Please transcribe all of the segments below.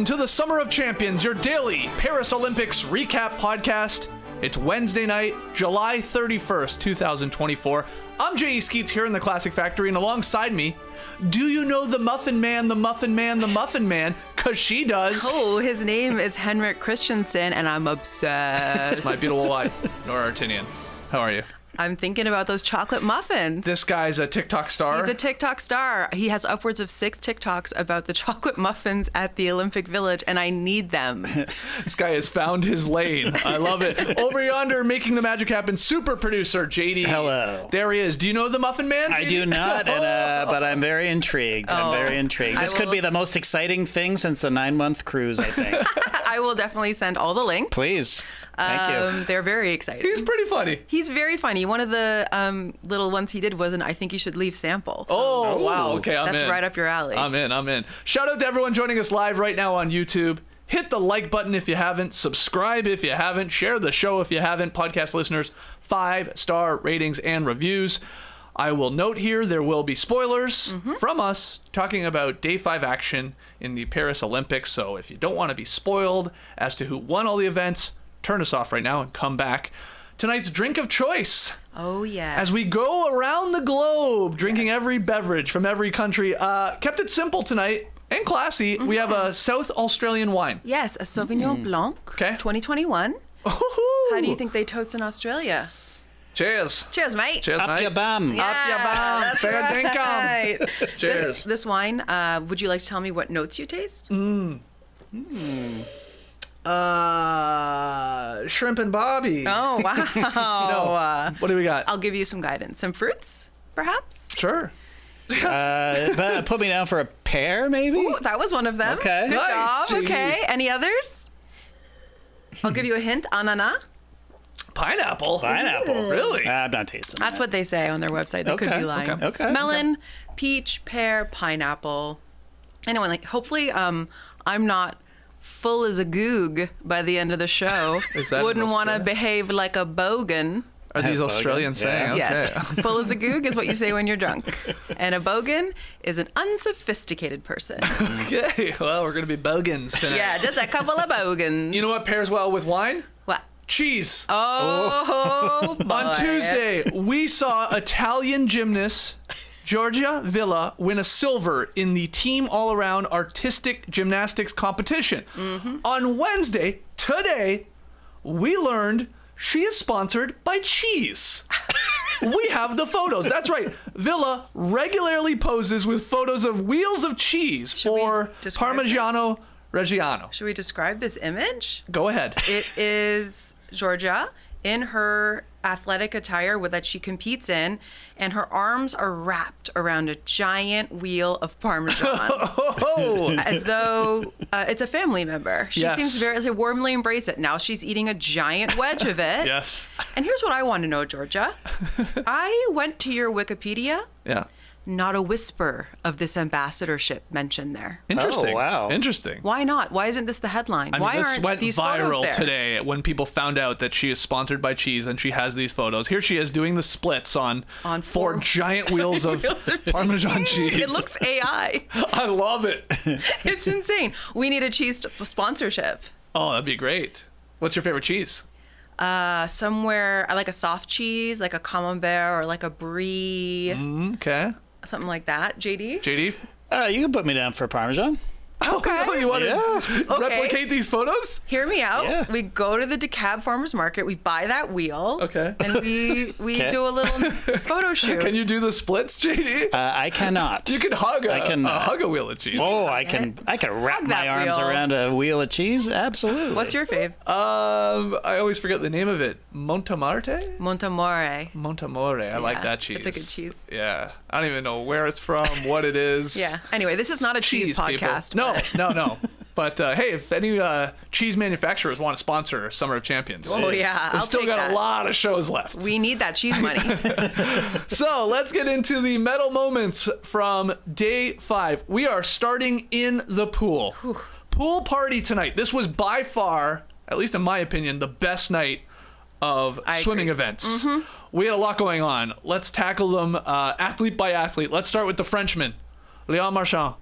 to the Summer of Champions, your daily Paris Olympics recap podcast. It's Wednesday night, July 31st, 2024. I'm J.E. Skeets here in the Classic Factory, and alongside me, do you know the Muffin Man, the Muffin Man, the Muffin Man? Because she does. Oh, his name is Henrik Christensen, and I'm obsessed. My beautiful wife, Nora Artinian. How are you? I'm thinking about those chocolate muffins. This guy's a TikTok star. He's a TikTok star. He has upwards of 6 TikToks about the chocolate muffins at the Olympic Village, and I need them. This guy has found his lane. I love it. Over yonder, making the magic happen, super producer JD. Hello. There he is. Do you know the Muffin Man? I do not, but I'm very intrigued. I'm very intrigued. This could be the most exciting thing since the 9-month cruise, I think. I will definitely send all the links. Please. Thank you. They're very exciting. He's pretty funny. He's very funny. One of the little ones he did was an I think you should leave sample. So Oh, wow. Okay, I'm in. that's right up your alley. I'm in. Shout out to everyone joining us live right now on YouTube. Hit the like button if you haven't. Subscribe if you haven't. Share the show if you haven't. Podcast listeners, 5-star ratings and reviews. I will note here there will be spoilers from us talking about Day 5 action in the Paris Olympics. So if you don't want to be spoiled as to who won all the events, turn us off right now and come back. Tonight's drink of choice. Oh, yes. As we go around the globe, drinking every beverage from every country. Kept it simple tonight and classy. We have a South Australian wine. Yes, a Sauvignon Blanc, 2021. Ooh. How do you think they toast in Australia? Cheers. Cheers, mate. Cheers, Up mate. your bum. Yeah, Up your bum. that's Fair right. dinkum. Cheers. This wine, would you like to tell me what notes you taste? Shrimp and Bobby. Oh, wow. What do we got? I'll give you some guidance. Some fruits, perhaps? Sure. But put me down for a pear, maybe? Ooh, that was one of them. Okay. Good Nice, job. G. Okay. Any others? I'll give you a hint. Ananas. Pineapple. Pineapple. Really? I'm not tasting That's that. what they say on their website. They could Okay, be lying. okay. Melon, peach, pear, pineapple. Anyway, like hopefully I'm not full as a goog by the end of the show. Is that in Wouldn't want to Australia? behave like a bogan. Are these Bogan? Australians saying? Yeah. Okay. Yes. Full as a goog is what you say when you're drunk. And a bogan is an unsophisticated person. Okay. Well, we're going to be bogans tonight. Yeah, just a couple of bogans. You know what pairs well with wine? What? Cheese. Oh, boy. On Tuesday, we saw Italian gymnast Giorgia Villa win a silver in the team all-around artistic gymnastics competition. On Wednesday, today, we learned she is sponsored by cheese. We have the photos. That's right. Villa regularly poses with photos of wheels of cheese Should we for describe Parmigiano Reggiano. Should we describe this image? Go ahead. It is Georgia in her athletic attire that she competes in, and her arms are wrapped around a giant wheel of Parmesan, Oh, as though it's a family member. She Yes. seems very warmly embrace it. Now she's eating a giant wedge of it. yes. And here's what I want to know, Georgia. I went to your Wikipedia. Yeah. Not a whisper of this ambassadorship mentioned there. Interesting. Oh, wow. Interesting. Why not? Why isn't this the headline? I mean, Why this aren't went these photos viral there? today when people found out that she is sponsored by cheese and she has these photos. Here she is doing the splits on 4 4 giant wheels of wheels of Parmesan cheese. It looks AI. I love it. It's insane. We need a cheese sponsorship. Oh, that'd be great. What's your favorite cheese? Somewhere, I like a soft cheese, like a camembert or like a brie, Okay. something like that. JD? JD? You can put me down for Parmesan. Okay. Oh, you want to Okay. replicate these photos? Hear me out. Yeah. We go to the DeKalb Farmers Market, we buy that wheel. Okay. And we Okay. do a little photo shoot. Can you do the splits, JD? I cannot. You can hug I can, hug a wheel of cheese. Oh, I can wrap Hug my that arms wheel. around a wheel of cheese. Absolutely. What's your fave? I always forget the name of it. Montemarte? Montemore. Montemore. I like Yeah, that cheese. it's a good cheese. Yeah. I don't even know where it's from, what it is. Yeah. Anyway, this is not a cheese people. podcast. No, but- no. But hey, if any cheese manufacturers want to sponsor Summer of Champions, Oh, yeah. we've I'll still take got that. a lot of shows left. We need that cheese money. So let's get into the medal moments from Day 5. We are starting in the pool. Pool party tonight. This was by far, at least in my opinion, the best night of I swimming agree. events. We had a lot going on. Let's tackle them athlete by athlete. Let's start with the Frenchman, Leon Marchand.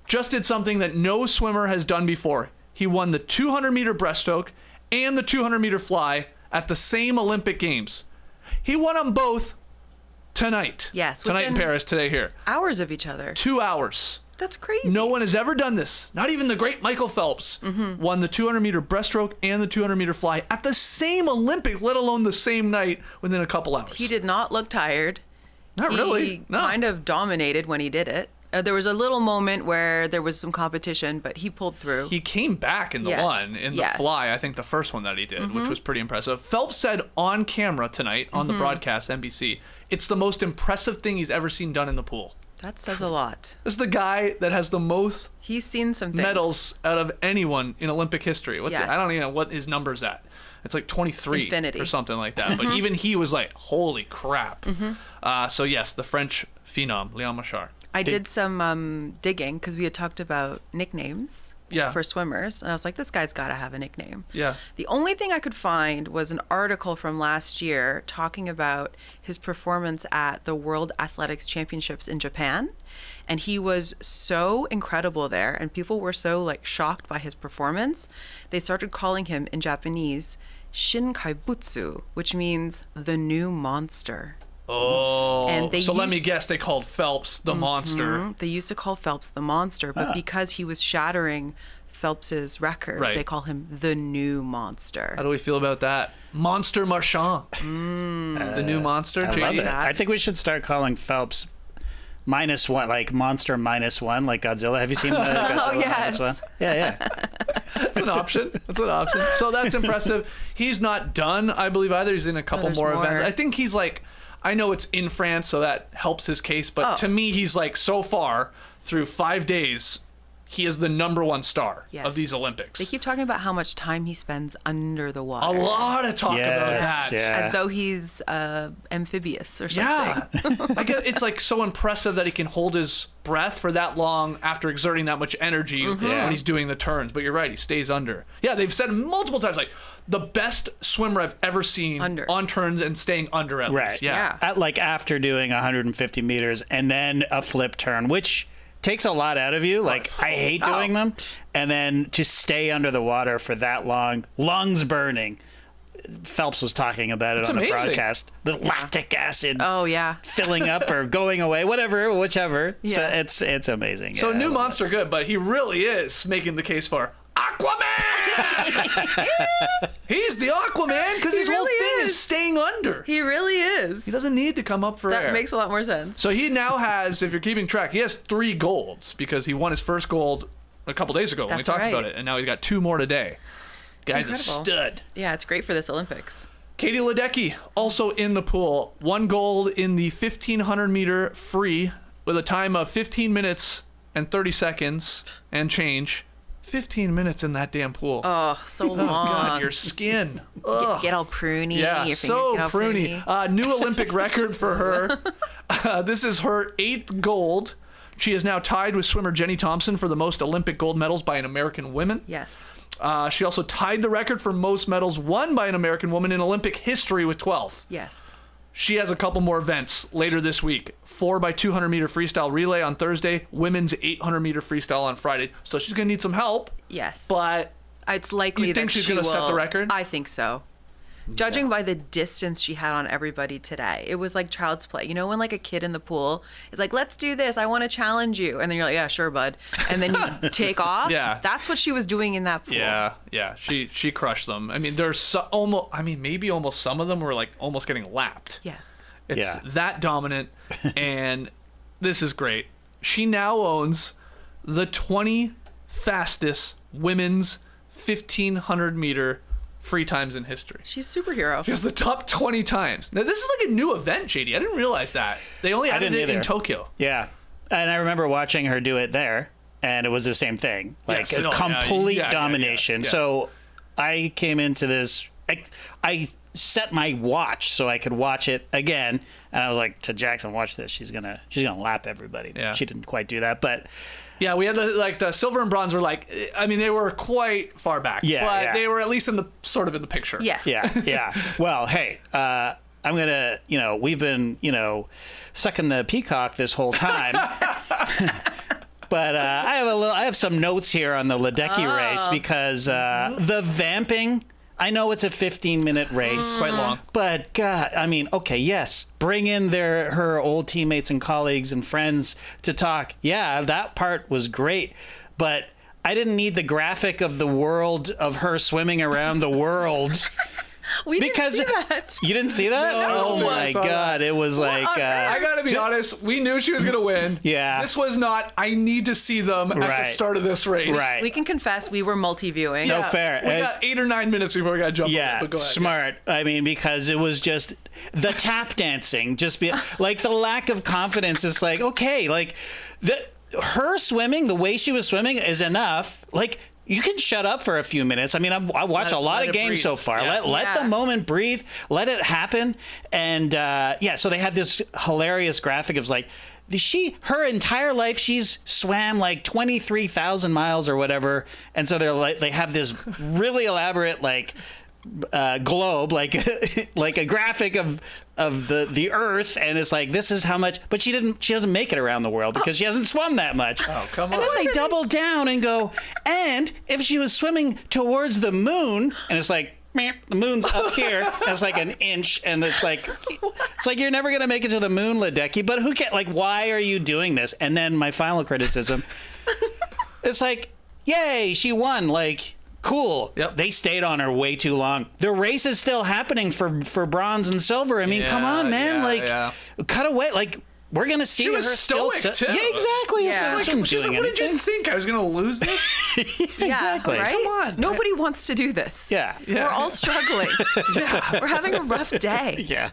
Just did something that no swimmer has done before. he won the 200-meter breaststroke and the 200-meter fly at the same Olympic Games. He won them both tonight. Yes. Tonight in Paris, today here. Hours of each other. 2 hours. That's crazy. No one has ever done this. Not even the great Michael Phelps won the 200-meter breaststroke and the 200-meter fly at the same Olympics, let alone the same night within a couple hours. He did not look tired. Not really. He No. kind of dominated when he did it. There was a little moment where there was some competition, but he pulled through. He came back in the one, in the fly, I think the first one that he did, which was pretty impressive. Phelps said on camera tonight, on the broadcast, NBC, it's the most impressive thing he's ever seen done in the pool. That says a lot. This is the guy that has the most He's seen some things. medals out of anyone in Olympic history. What's Yes. it? I don't even know what his number's at. It's like 23 Infinity. or something like that. But even he was like, holy crap. So yes, the French phenom, Leon Marchand. I did some digging because we had talked about nicknames for swimmers. And I was like, this guy's got to have a nickname. Yeah. The only thing I could find was an article from last year talking about his performance at the World Athletics Championships in Japan. And he was so incredible there. And people were so like shocked by his performance. They started calling him in Japanese Shinkaibutsu, which means the new monster. Oh, And they so let me used- guess, they called Phelps the monster. They used to call Phelps the monster, but because he was shattering Phelps's records, Right. they call him the new monster. How do we feel about that? Monster Marchand. The new monster, I JD. love it. I think we should start calling Phelps -1, like Monster -1, like Godzilla. Have you seen Godzilla yes. -1? Yeah. That's an option. So that's impressive. He's not done, I believe, either. He's in a couple there's more more. events. I think he's like, I know it's in France, so that helps his case. But to me, he's like, so far, through 5 days, he is the #1 star Yes. of these Olympics. They keep talking about how much time he spends under the water. A lot of talk about that. yeah. As though he's amphibious or something. Yeah. I guess it's like so impressive that he can hold his breath for that long after exerting that much energy when he's doing the turns. But you're right, he stays under. Yeah, they've said multiple times, like, the best swimmer I've ever seen Under. on turns and staying under at Right. least. Yeah. Like after doing 150 meters and then a flip turn, which takes a lot out of you. Like I hate doing them. And then to stay under the water for that long, lungs burning. Phelps was talking about it It's on the amazing. broadcast. The lactic acid Oh, yeah. filling up or going away, whichever. Yeah. So it's amazing. So Yeah, I new love monster good, but he really is making the case for Aquaman. He's the Aquaman because his whole really thing is. is staying under. He really is. He doesn't need to come up for air. That makes a lot more sense. So he now has, if you're keeping track, he has 3 golds because he won his first gold a couple days ago when we That's talked right. about it, and now he's got 2 more today. Guy's a incredible. stud. Yeah, it's great for this Olympics. Katie Ledecky also in the pool. 1 gold in the 1,500 meter free with a time of 15 minutes and 30 seconds and change. 15 minutes in that damn pool. Oh, so long. God, your skin. Ugh. Get all pruny. Yeah, Your fingers so get all pruny. New Olympic record for her. This is her 8th gold. She is now tied with swimmer Jenny Thompson for the most Olympic gold medals by an American woman. Yes. She also tied the record for most medals won by an American woman in Olympic history with 12. Yes. She has a couple more events later this week. 4x200 meter freestyle relay on Thursday, women's 800 meter freestyle on Friday. So she's going to need some help. Yes. But It's likely You that think she's she gonna set the will- record? I think so. Judging by the distance she had on everybody today, it was like child's play. You know, when like a kid in the pool is like, "Let's do this. I want to challenge you," and then you're like, "Yeah, sure, bud," and then you take off. Yeah. That's what she was doing in that pool. yeah, she crushed them. I mean, there's maybe almost some of them were like almost getting lapped. Yes. It's Yeah. that dominant, and this is great. She now owns the 20 fastest women's 1,500 meter free times in history. She's a superhero. She has the top 20 times. Now, this is like a new event, JD. I didn't realize that. They only added didn't it in either. Tokyo. Yeah. And I remember watching her do it there, and it was the same thing. Like Yes, a no, yeah, complete yeah, domination. yeah. So I came into this, I set my watch so I could watch it again, and I was like to Jackson, watch this. She's gonna lap everybody. Yeah. She didn't quite do that, but Yeah, we had the silver and bronze were like, I mean, they were quite far back. Yeah, But yeah. they were at least in the picture. Yes. yeah. Well, hey, I'm gonna, we've been, sucking the peacock this whole time. But I have some notes here on the Ledecky race because the vamping. I know it's a 15-minute race, Quite long. but God, I mean, okay, yes, bring in her old teammates and colleagues and friends to talk. Yeah, that part was great, but I didn't need the graphic of the world of her swimming around the world. We Because didn't see that. you didn't see that? No, Oh my I saw God! It was like I gotta be honest. We knew she was gonna win. Yeah. This was not. I need to see them at the Right. start of this race. right. We can confess we were multi-viewing. No, fair. We got 8 or 9 minutes before we got to jump. Yeah, on it, but go ahead. smart. I mean, because it was just the tap dancing, like the lack of confidence is like, okay, like her swimming, the way she was swimming is enough. Like, you can shut up for a few minutes. I mean, I watched a lot let of it games breathe. so far. Yeah. Let the moment breathe. Let it happen. And so they had this hilarious graphic of like, her entire life she's swam like 23,000 miles or whatever, and so they have this really elaborate like globe, like like a graphic of the Earth, and it's like, this is how much, but she doesn't make it around the world because she hasn't swum that much. Oh, come on. And then they double down and go, and if she was swimming towards the moon, and it's like, meh, the moon's up here, and it's like an inch, and it's like you're never gonna make it to the moon, Ledecky. But who like, why are you doing this? And then my final criticism, it's like, yay, she won, like, cool. Yep. They stayed on her way too long. The race is still happening for bronze and silver. I mean, come on, man, cut away, like. We're gonna see She was her stoic, still too. Yeah, exactly. Yeah. It's like, She's like, what did you think? I was gonna lose this? Exactly. Yeah, right? Come on. Nobody wants to do this. Yeah. We're all struggling. We're having a rough day. Yeah.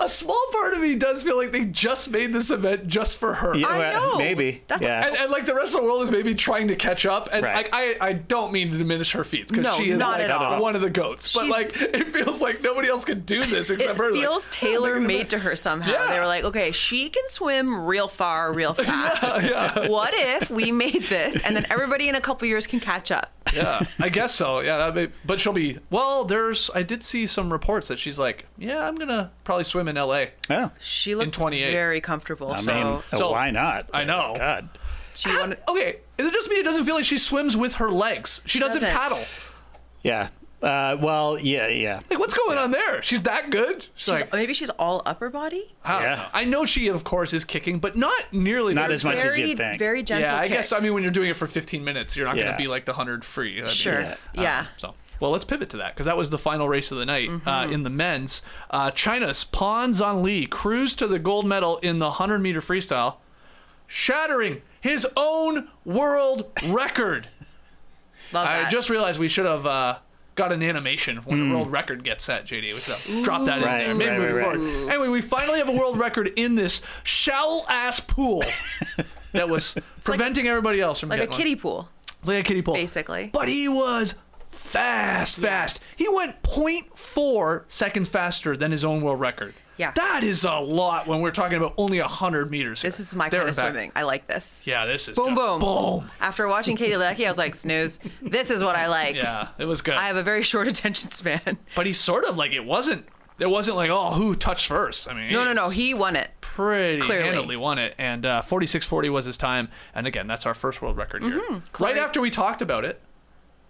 A small part of me does feel like they just made this event just for her. Yeah, I well, know. Maybe. That's- yeah. And like the rest of the world is maybe trying to catch up, and Right. like I don't mean to diminish her feats because No, she is not like at all. one of the goats, but like She's- it feels like nobody else can do this It except her. feels like, tailor-made to her somehow. Yeah. They were like, okay, she can swim real far, real fast. What if we made this, and then everybody in a couple years can catch up? Yeah, I guess so. Yeah, but she'll be. Well, I did see some reports that she's like, yeah, I'm gonna probably swim in L.A. Oh. She looked 28. very comfortable. I so mean, So- why not? I know. God. she wanted. Okay, is it just me? It doesn't feel like she swims with her legs. She doesn't doesn't. paddle. Yeah. Well, yeah. Like, what's going on there? She's that good? Maybe she's all upper body. I don't Yeah. know. I know she, of course, is kicking, but not nearly. Not very as much as Very, you'd think. very gentle. Yeah, I guess. I mean, when kicks. you're doing it for 15 minutes, you're not going Yeah. to be like the 100 free. I mean, Sure. Yeah. So, well, let's pivot to that because that was the final race of the night in the men's. China's Pan Zhanle cruised to the gold medal in the 100-meter freestyle, shattering his own world record. Love I that. just realized we should have got an animation when the world record gets set, JD. We should have dropped that Right, in there. Maybe right, moving right, forward. Anyway, we finally have a world record in this shallow-ass pool that was preventing everybody else from like a getting kiddie pool, one. Like a kiddie pool. basically. But he was fast. He went 0.4 seconds faster than his own world record. Yeah. That is a lot when we're talking about only 100 meters. This is my There kind of and back. swimming. I like this. Yeah, this is Boom, just boom. boom. After watching Katie Ledecky, I was like, snooze. This is what I like. Yeah, it was good. I have a very short attention span. But he sort of like it wasn't like, oh, who touched first? I mean, No. he's He won it. pretty Clearly. handily won it, and 46:40 was his time. And again, that's our first world record here. Right after we talked about it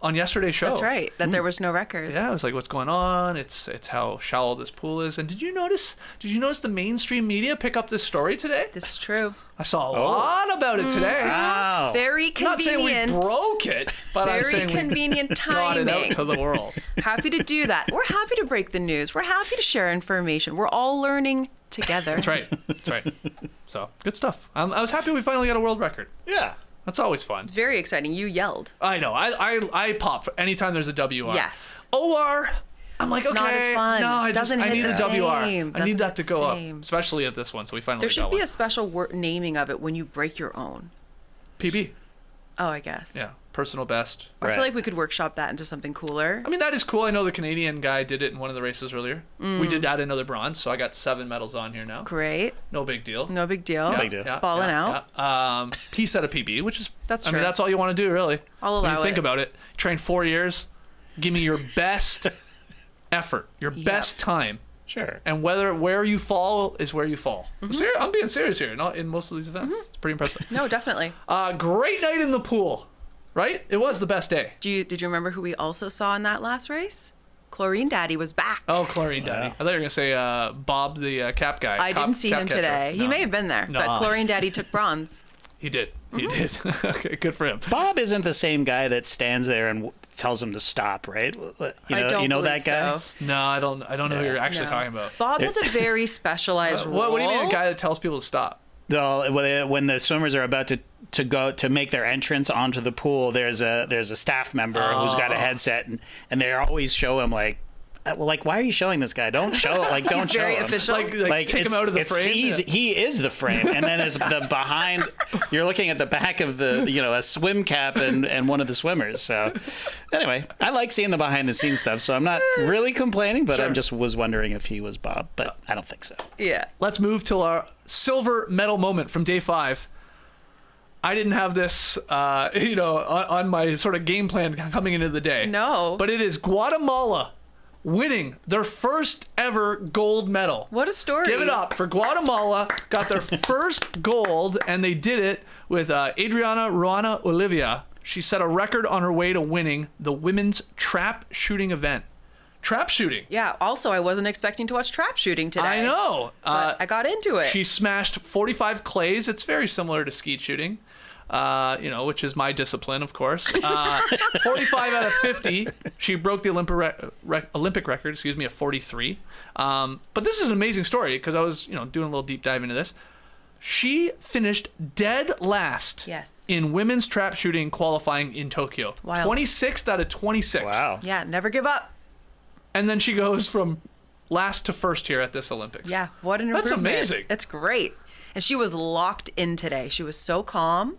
on yesterday's show. That's right. That there was no records. Yeah, I was like, what's going on? It's how shallow this pool is. And did you notice the mainstream media pick up this story today? This is true. I saw a lot about it today. Wow. Very I'm not saying convenient. we broke it, but I'm Very saying convenient we got it out timing. to the world. Happy to do that. We're happy to break the news. We're happy to share information. We're all learning together. That's right. That's right. So, good stuff. I was happy we finally got a world record. Yeah. That's always fun. Very exciting. You yelled. I know. I pop anytime there's a WR. Yes. OR, I'm like, okay. Not as fun. No, I Doesn't I hit need the the WR. same. I Doesn't need that hit to the go same. up, especially at this one. So we finally There should got be one. a special naming of it when you break your own. PB. Oh, I guess. Yeah, personal best. I Right. feel like we could workshop that into something cooler. I mean, that is cool. I know the Canadian guy did it in one of the races earlier. We did add another bronze, so I got 7 medals on here now. Great. No big deal. No big deal. No big deal. Balling out. Yeah. He set a PB, which is That's I mean, true. that's all you want to do, really. I'll when you allow think it. about it. Train 4 years. Give me your best effort, your best time. Sure. And where you fall is where you fall. I'm being serious here. Not in most of these events. It's pretty impressive. No, definitely. Great night in the pool, right? It was the best day. Did you remember who we also saw in that last race? Chlorine Daddy was back. Oh, Chlorine Daddy. I thought you were going to say Bob, the cap guy. I didn't see him catcher. today. No. He may have been there, but Chlorine Daddy took bronze. He did. He did. Okay, good for him. Bob isn't the same guy that stands there and tells him to stop, right? I don't you know believe that guy? so. No, I don't know who you're actually talking about. Bob has a very specialized role. What do you mean a guy that tells people to stop? Well, when the swimmers are about to go to make their entrance onto the pool, there's a staff member who's got a headset, and they always show him like, well, like, why are you showing this guy? Don't show, like, don't He's show very him. official. Like take him out of the frame. He is the frame, and then as the behind, you're looking at the back of a swim cap and one of the swimmers. So, anyway, I like seeing the behind the scenes stuff. So I'm not really complaining, but I just was wondering if he was Bob, but I don't think so. Yeah. Let's move to our silver medal moment from day 5. I didn't have this, on my sort of game plan coming into the day. No. But it is Guatemala winning their first ever gold medal. What a story. Give it up for Guatemala. Got their first gold, and they did it with Adriana Ruana Olivia. She set a record on her way to winning the women's trap shooting event. Trap shooting. Yeah. Also, I wasn't expecting to watch trap shooting today. I know. But I got into it. She smashed 45 clays. It's very similar to skeet shooting. Which is my discipline, of course. 45 out of 50. She broke the Olympic record, of 43. But this is an amazing story because I was, doing a little deep dive into this. She finished dead last in women's trap shooting qualifying in Tokyo. Wild. 26th out of 26. Wow. Yeah, never give up. And then she goes from last to first here at this Olympics. Yeah, what an improvement. That's amazing. It's great. And she was locked in today. She was so calm.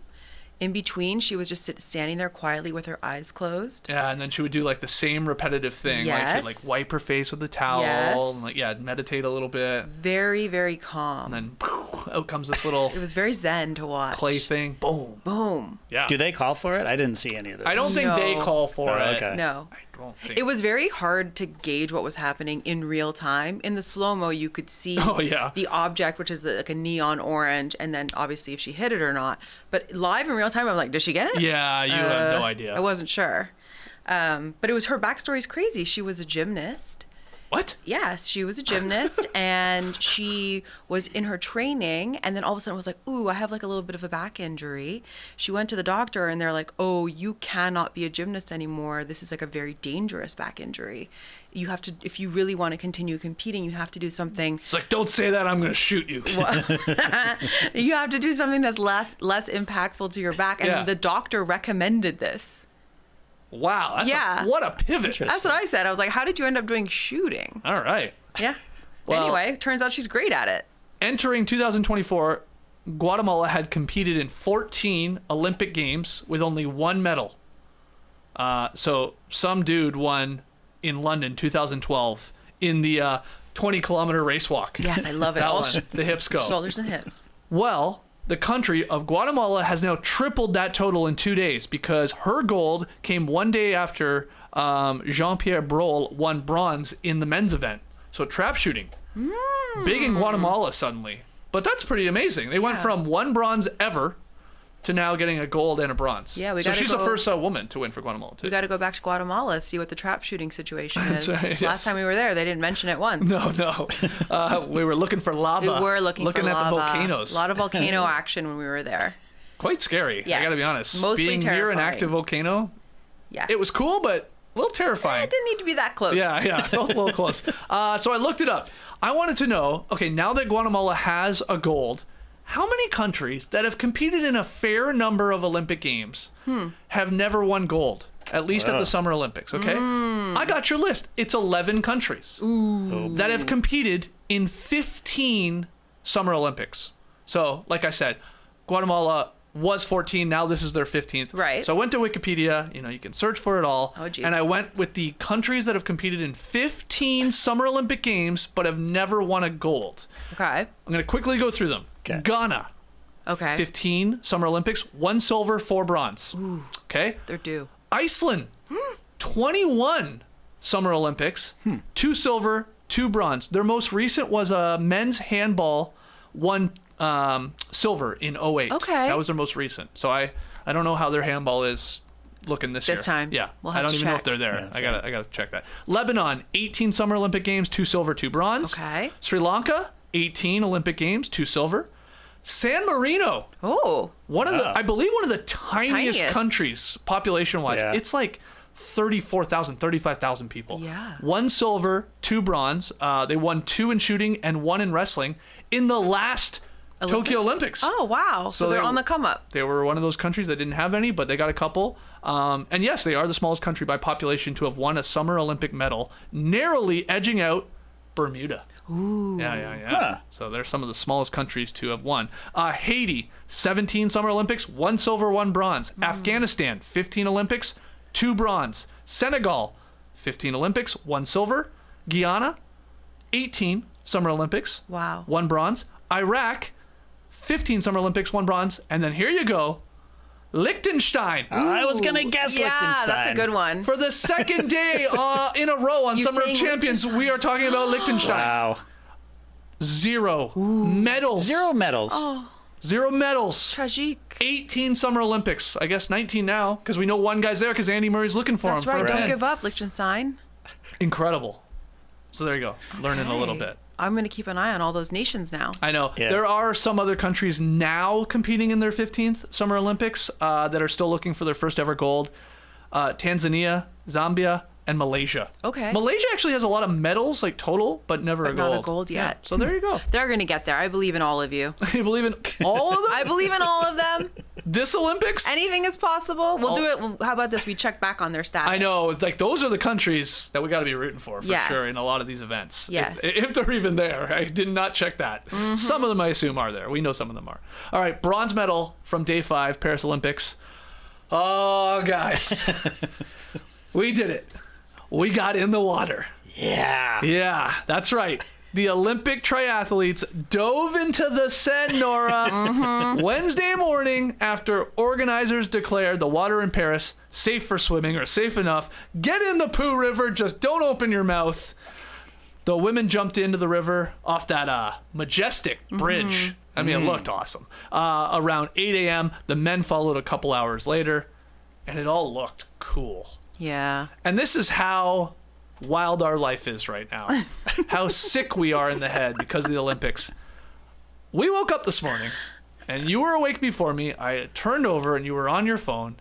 In between, she was just standing there quietly with her eyes closed. Yeah, and then she would do like the same repetitive thing. Yes. Like she'd wipe her face with the towel Yes. and meditate a little bit. Very, very calm. And then out comes this little It was very zen to watch. clay thing. Boom. Boom. Yeah. Do they call for it? I didn't see any of those. I don't think No. they call for it. Okay. No. I don't think. It was very hard to gauge what was happening in real time. In the slow-mo, you could see the object, which is like a neon orange, and then obviously if she hit it or not. But live in real time, I'm like, did she get it? Yeah, you have no idea. I wasn't sure. But it was her backstory is crazy. She was a gymnast. What? Yes, she was a gymnast and she was in her training and then all of a sudden was like, ooh, I have like a little bit of a back injury. She went to the doctor and they're like, oh, you cannot be a gymnast anymore. This is like a very dangerous back injury. You have to, if you really want to continue competing, you have to do something. It's like, don't say that, I'm going to shoot you. You have to do something that's less impactful to your back. And the doctor recommended this. Wow. What a pivot. That's what I said. I was like, how did you end up doing shooting? All right. Yeah. Well, anyway, turns out she's great at it. Entering 2024, Guatemala had competed in 14 Olympic Games with only one medal. So some dude won in London 2012 in the 20-kilometer race walk. Yes, I love it. That All one, the hips go. Shoulders and hips. Well, the country of Guatemala has now tripled that total in 2 days because her gold came one day after Jean-Pierre Brol won bronze in the men's event. So trap shooting. Big in Guatemala suddenly. But that's pretty amazing. They went from one bronze ever to now getting a gold and a bronze. Yeah, so she's the first woman to win for Guatemala, too. We got to go back to Guatemala, see what the trap shooting situation is. Right, yes. Last time we were there, they didn't mention it once. No. We were looking for lava. We were looking at lava. the volcanoes. A lot of volcano action when we were there. Quite scary, Yes. I got to be honest. Mostly Being near an terrifying. active volcano, Yes. it was cool, but a little terrifying. It didn't need to be that close. Yeah, it felt a little close. So I looked it up. I wanted to know, okay, now that Guatemala has a gold, how many countries that have competed in a fair number of Olympic Games have never won gold, at least at the Summer Olympics, okay? I got your list. It's 11 countries that have competed in 15 Summer Olympics. So, like I said, Guatemala was 14, now this is their 15th. Right. So I went to Wikipedia, you can search for it all. Oh, geez. And I went with the countries that have competed in 15 Summer Olympic Games but have never won a gold. Okay. I'm going to quickly go through them. Okay. Ghana. Okay. 15 Summer Olympics, 1 silver, 4 bronze. Ooh, okay. they're due. Iceland. 21 Summer Olympics, 2 silver, 2 bronze. Their most recent was a men's handball, 1 silver in 08. Okay. That was their most recent. So I don't know how their handball is looking this year. This time. Yeah. We'll I have don't to even know if check. they're there. Yeah, I gotta check that. Lebanon, 18 Summer Olympic Games, 2 silver, 2 bronze. Okay. Sri Lanka, 18 Olympic Games, 2 silver. San Marino, Oh. I believe one of the tiniest Tiniest. countries population-wise. Yeah. It's like 34,000, 35,000 people. Yeah. 1 silver, 2 bronze. They won 2 in shooting and 1 in wrestling in the last Tokyo Olympics. Oh, wow. So they're they- on the come up. They were one of those countries that didn't have any, but they got a couple. And yes, they are the smallest country by population to have won a Summer Olympic medal, narrowly edging out Bermuda. Ooh. Yeah. Huh. So they're some of the smallest countries to have won. Haiti, 17 Summer Olympics, 1 silver, 1 bronze. Afghanistan, 15 Olympics, 2 bronze. Senegal, 15 Olympics, 1 silver. Guyana, 18 Summer Olympics, Wow. 1 bronze. Iraq, 15 Summer Olympics, 1 bronze. And then here you go, Liechtenstein. I was going to guess Yeah, Liechtenstein. that's a good one. For the second day in a row on You Summer of saying Champions, we are talking about Liechtenstein. Wow. 0 medals. 0 medals. Oh. 0 medals. Tragique. 18 Summer Olympics. I guess 19 now, because we know one guy's there because Andy Murray's looking for That's him. right. For a Don't pin. give up, Liechtenstein. Incredible. So there you go. Learning a little Okay. bit. I'm going to keep an eye on all those nations now. I know. Yeah. There are some other countries now competing in their 15th Summer Olympics that are still looking for their first ever gold. Tanzania, Zambia, and Malaysia. Okay. Malaysia actually has a lot of medals, like total, but never a But gold. not a gold Yeah. yet. So there you go. They're going to get there. I believe in all of you. You believe in all of them? I believe in all of them. This Olympics? Anything is possible. We'll do it. How about this? We check back on their stats. I know. It's like those are the countries that we got to be rooting for Yes. sure in a lot of these events. Yes. If they're even there. I did not check that. Mm-hmm. Some of them I assume are there. We know some of them are. All right, bronze medal from day 5 Paris Olympics. Oh, guys. We did it. We got in the water. Yeah. Yeah, that's right. The Olympic triathletes dove into the Seine, Nora, Wednesday morning after organizers declared the water in Paris safe for swimming or safe enough. Get in the Pooh River, just don't open your mouth. The women jumped into the river off that majestic bridge. I mean, it looked awesome. Around 8 a.m., the men followed a couple hours later, and it all looked cool. Yeah. And this is how wild our life is right now. How sick we are in the head because of the Olympics. We woke up this morning, and you were awake before me. I turned over, and you were on your phone,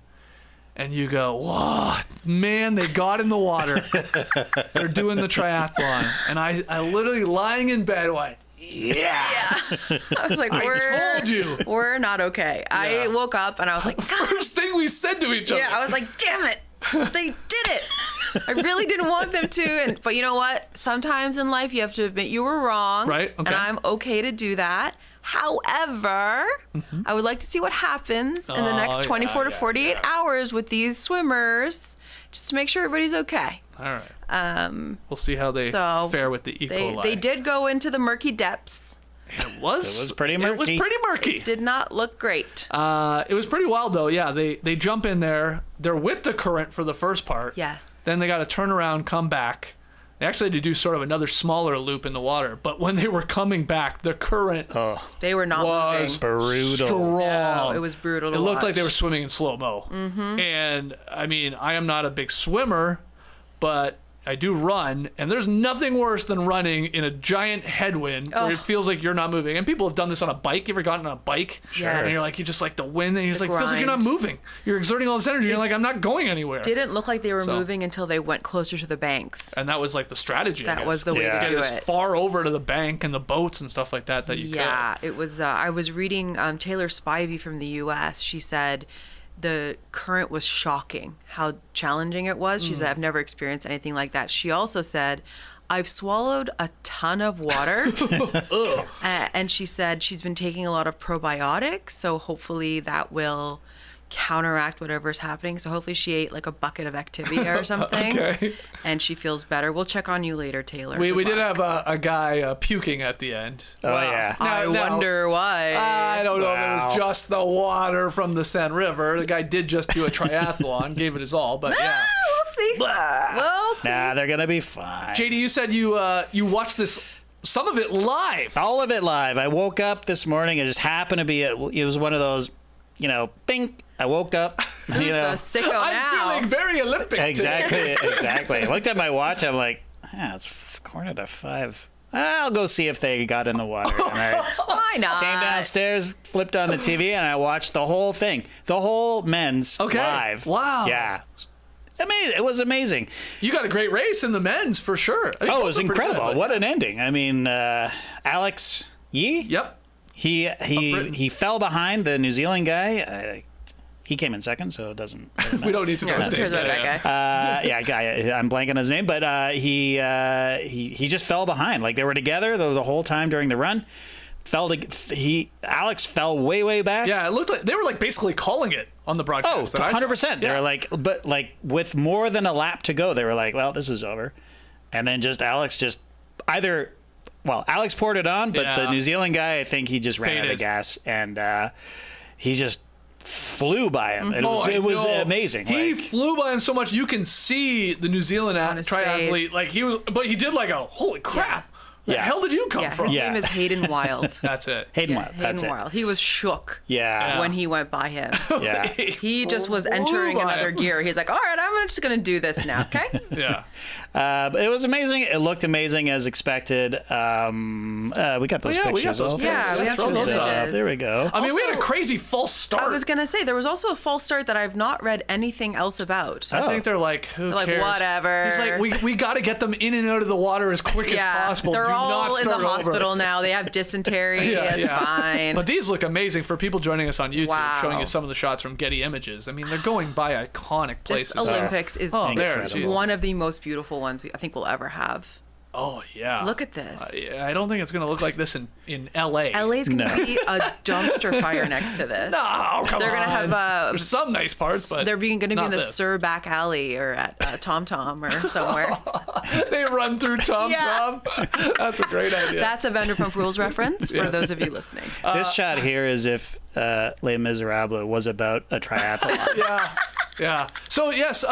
and you go, "Whoa, man, they got in the water. They're doing the triathlon." And I literally lying in bed went, "Yes!" I was like, I told you. We're not okay. I woke up and I was like, God. First thing we said to each other. Yeah, I was like, damn it. They did it. I really didn't want them to. But you know what? Sometimes in life you have to admit you were wrong. Right, okay. And I'm okay to do that. However, I would like to see what happens in the next 24 to 48 hours with these swimmers, just to make sure everybody's okay. All right. We'll see how they fare with the E. coli. They did go into the murky depths. It was pretty murky. It was pretty murky. Did not look great. It was pretty wild though. Yeah, they jump in there. They're with the current for the first part. Yes. Then they got to turn around, come back. They actually had to do sort of another smaller loop in the water. But when they were coming back, the current They were not was moving. brutal. strong. No, it was brutal to It looked like they were watch. swimming in slow mo. And I mean, I am not a big swimmer, but I do run, and there's nothing worse than running in a giant headwind where it feels like you're not moving. And people have done this on a bike. You ever gotten on a bike? Sure. And you're like, you just like the wind, and you're just The like, feels like you're not grind. moving. You're exerting all this energy. You're like, I'm not going anywhere. Didn't look like they were So- moving until they went closer to the banks. And that was like the strategy. I That guess. was the way Yeah. to Get do as it. far over to the bank and the boats and stuff like that you Yeah, could. it was. I was reading Taylor Spivey from the U.S. She said the current was shocking, how challenging it was. She said, I've never experienced anything like that. She also said, I've swallowed a ton of water. And she said she's been taking a lot of probiotics, so hopefully that will counteract whatever's happening. So hopefully she ate like a bucket of Activia or something. Okay. And she feels better. We'll check on you later, Taylor. We Good did luck. have a guy puking at the end. Oh, yeah. I Now- wonder why. I don't know if it Wow. was just the water from the Seine River. The guy did just do a triathlon, gave it his all, but yeah. We'll see. We'll Nah, they're gonna be fine. JD, you said you watched this, some of it live. All of it live. I woke up this morning. It just happened to be. It was one of those, bing. I woke up. Who's the sicko I'm now? feeling very Olympic. Exactly. I looked at my watch. I'm like, it's 4:45. I'll go see if they got in the water. And I Why not? came downstairs, flipped on the TV, and I watched the whole thing, the whole men's live. Wow. Yeah. Amazing. It was amazing. You got a great race in the men's for sure. I mean, Oh, it both was are pretty incredible. good, but- What an ending. I mean, Alex Yee? Yep. Britain. He fell behind the New Zealand guy. He came in second, so it doesn't matter. We don't need to know Yeah, his who name. cares about that guy? guy. I'm blanking on his name, but he just fell behind. Like they were together the whole time during the run. Alex fell way back. Yeah, it looked like they were like basically calling it on the Oh, broadcast. that I saw. 100%. They Yeah. were like, but like with more than a lap to go, they were like, well, this is over. And then Alex poured it on, but the Yeah. New Zealand guy, I think he just ran out of Faded. gas, and he just flew by him. It Oh, I was know. amazing. He Like, flew by him so much you can see the New Zealand his triathlete. face. Like but he did like a holy crap. Where the Yeah. hell did you come Yeah, from? his Yeah. name is Hayden Wild. That's it. Hayden Yeah, Wild. Hayden That's it. Wild. He was shook Yeah. when he went by him. Yeah. He just was Flew entering by another him. gear. He's like, all right, I'm just going to do this now, okay? Yeah. But it was amazing. It looked amazing as expected. We got those yeah, we got pictures. those I'll pictures. Yeah, we have Throw some those up. images. There we go. I mean, we had a Also- crazy false start. I was going to say, there was also a false start that I've not read anything else about. I think they're like, who They're like, cares? whatever. He's like, we got to get them in and out of the water as quick as possible. they're Do all not in the start over. hospital now. They have dysentery. It's fine. But these look amazing for people joining us on YouTube, Wow. showing you some of the shots from Getty Images. I mean, they're going by iconic places. This Olympics is Oh, there, Incredible. Jesus. one of the most beautiful ones I think we'll ever have. Oh, yeah. Look at this. Yeah, I don't think it's going to look like this in L.A. LA's going to No. be a dumpster fire next to this. No, come They're on. gonna have, There's some nice parts, but They're going to be not in the this. Sir back alley or at Tom Tom or somewhere. They run through Tom Yeah. Tom. That's a great idea. That's a Vanderpump Rules reference for those of you listening. This shot here is if Les Miserables was about a triathlon. Yeah. So, yes,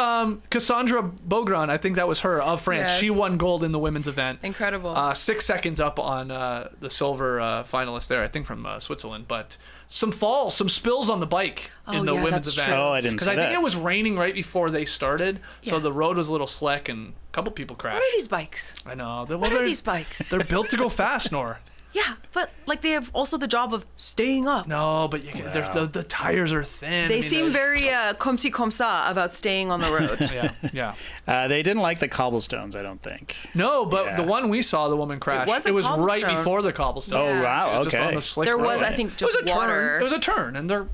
Cassandra Beaugrand, I think that was her, of France. Yes. She won gold in the women's event. Incredible. 6 seconds up on the silver finalist there, I think from Switzerland. But some falls, some spills on the bike in the yeah, women's that's event. true. Oh, I didn't Because see I think that. it was raining right before they started, so Yeah. the road was a little slick and a couple people crashed. What are these bikes? I know. What are these bikes? They're built to go fast, Nora. Yeah, but like they have also the job of staying up. No, but the tires are thin. They I mean, seem very comme ci comme ça about staying on the road. Yeah. They didn't like the cobblestones, I don't think. No, but Yeah. the one we saw, the woman crashed. was a It was right cobblestone. before the cobblestone. Oh, Yeah. wow. Just on Okay. the slick There was, road. I think, It was just a water. turn. It was a turn, and they're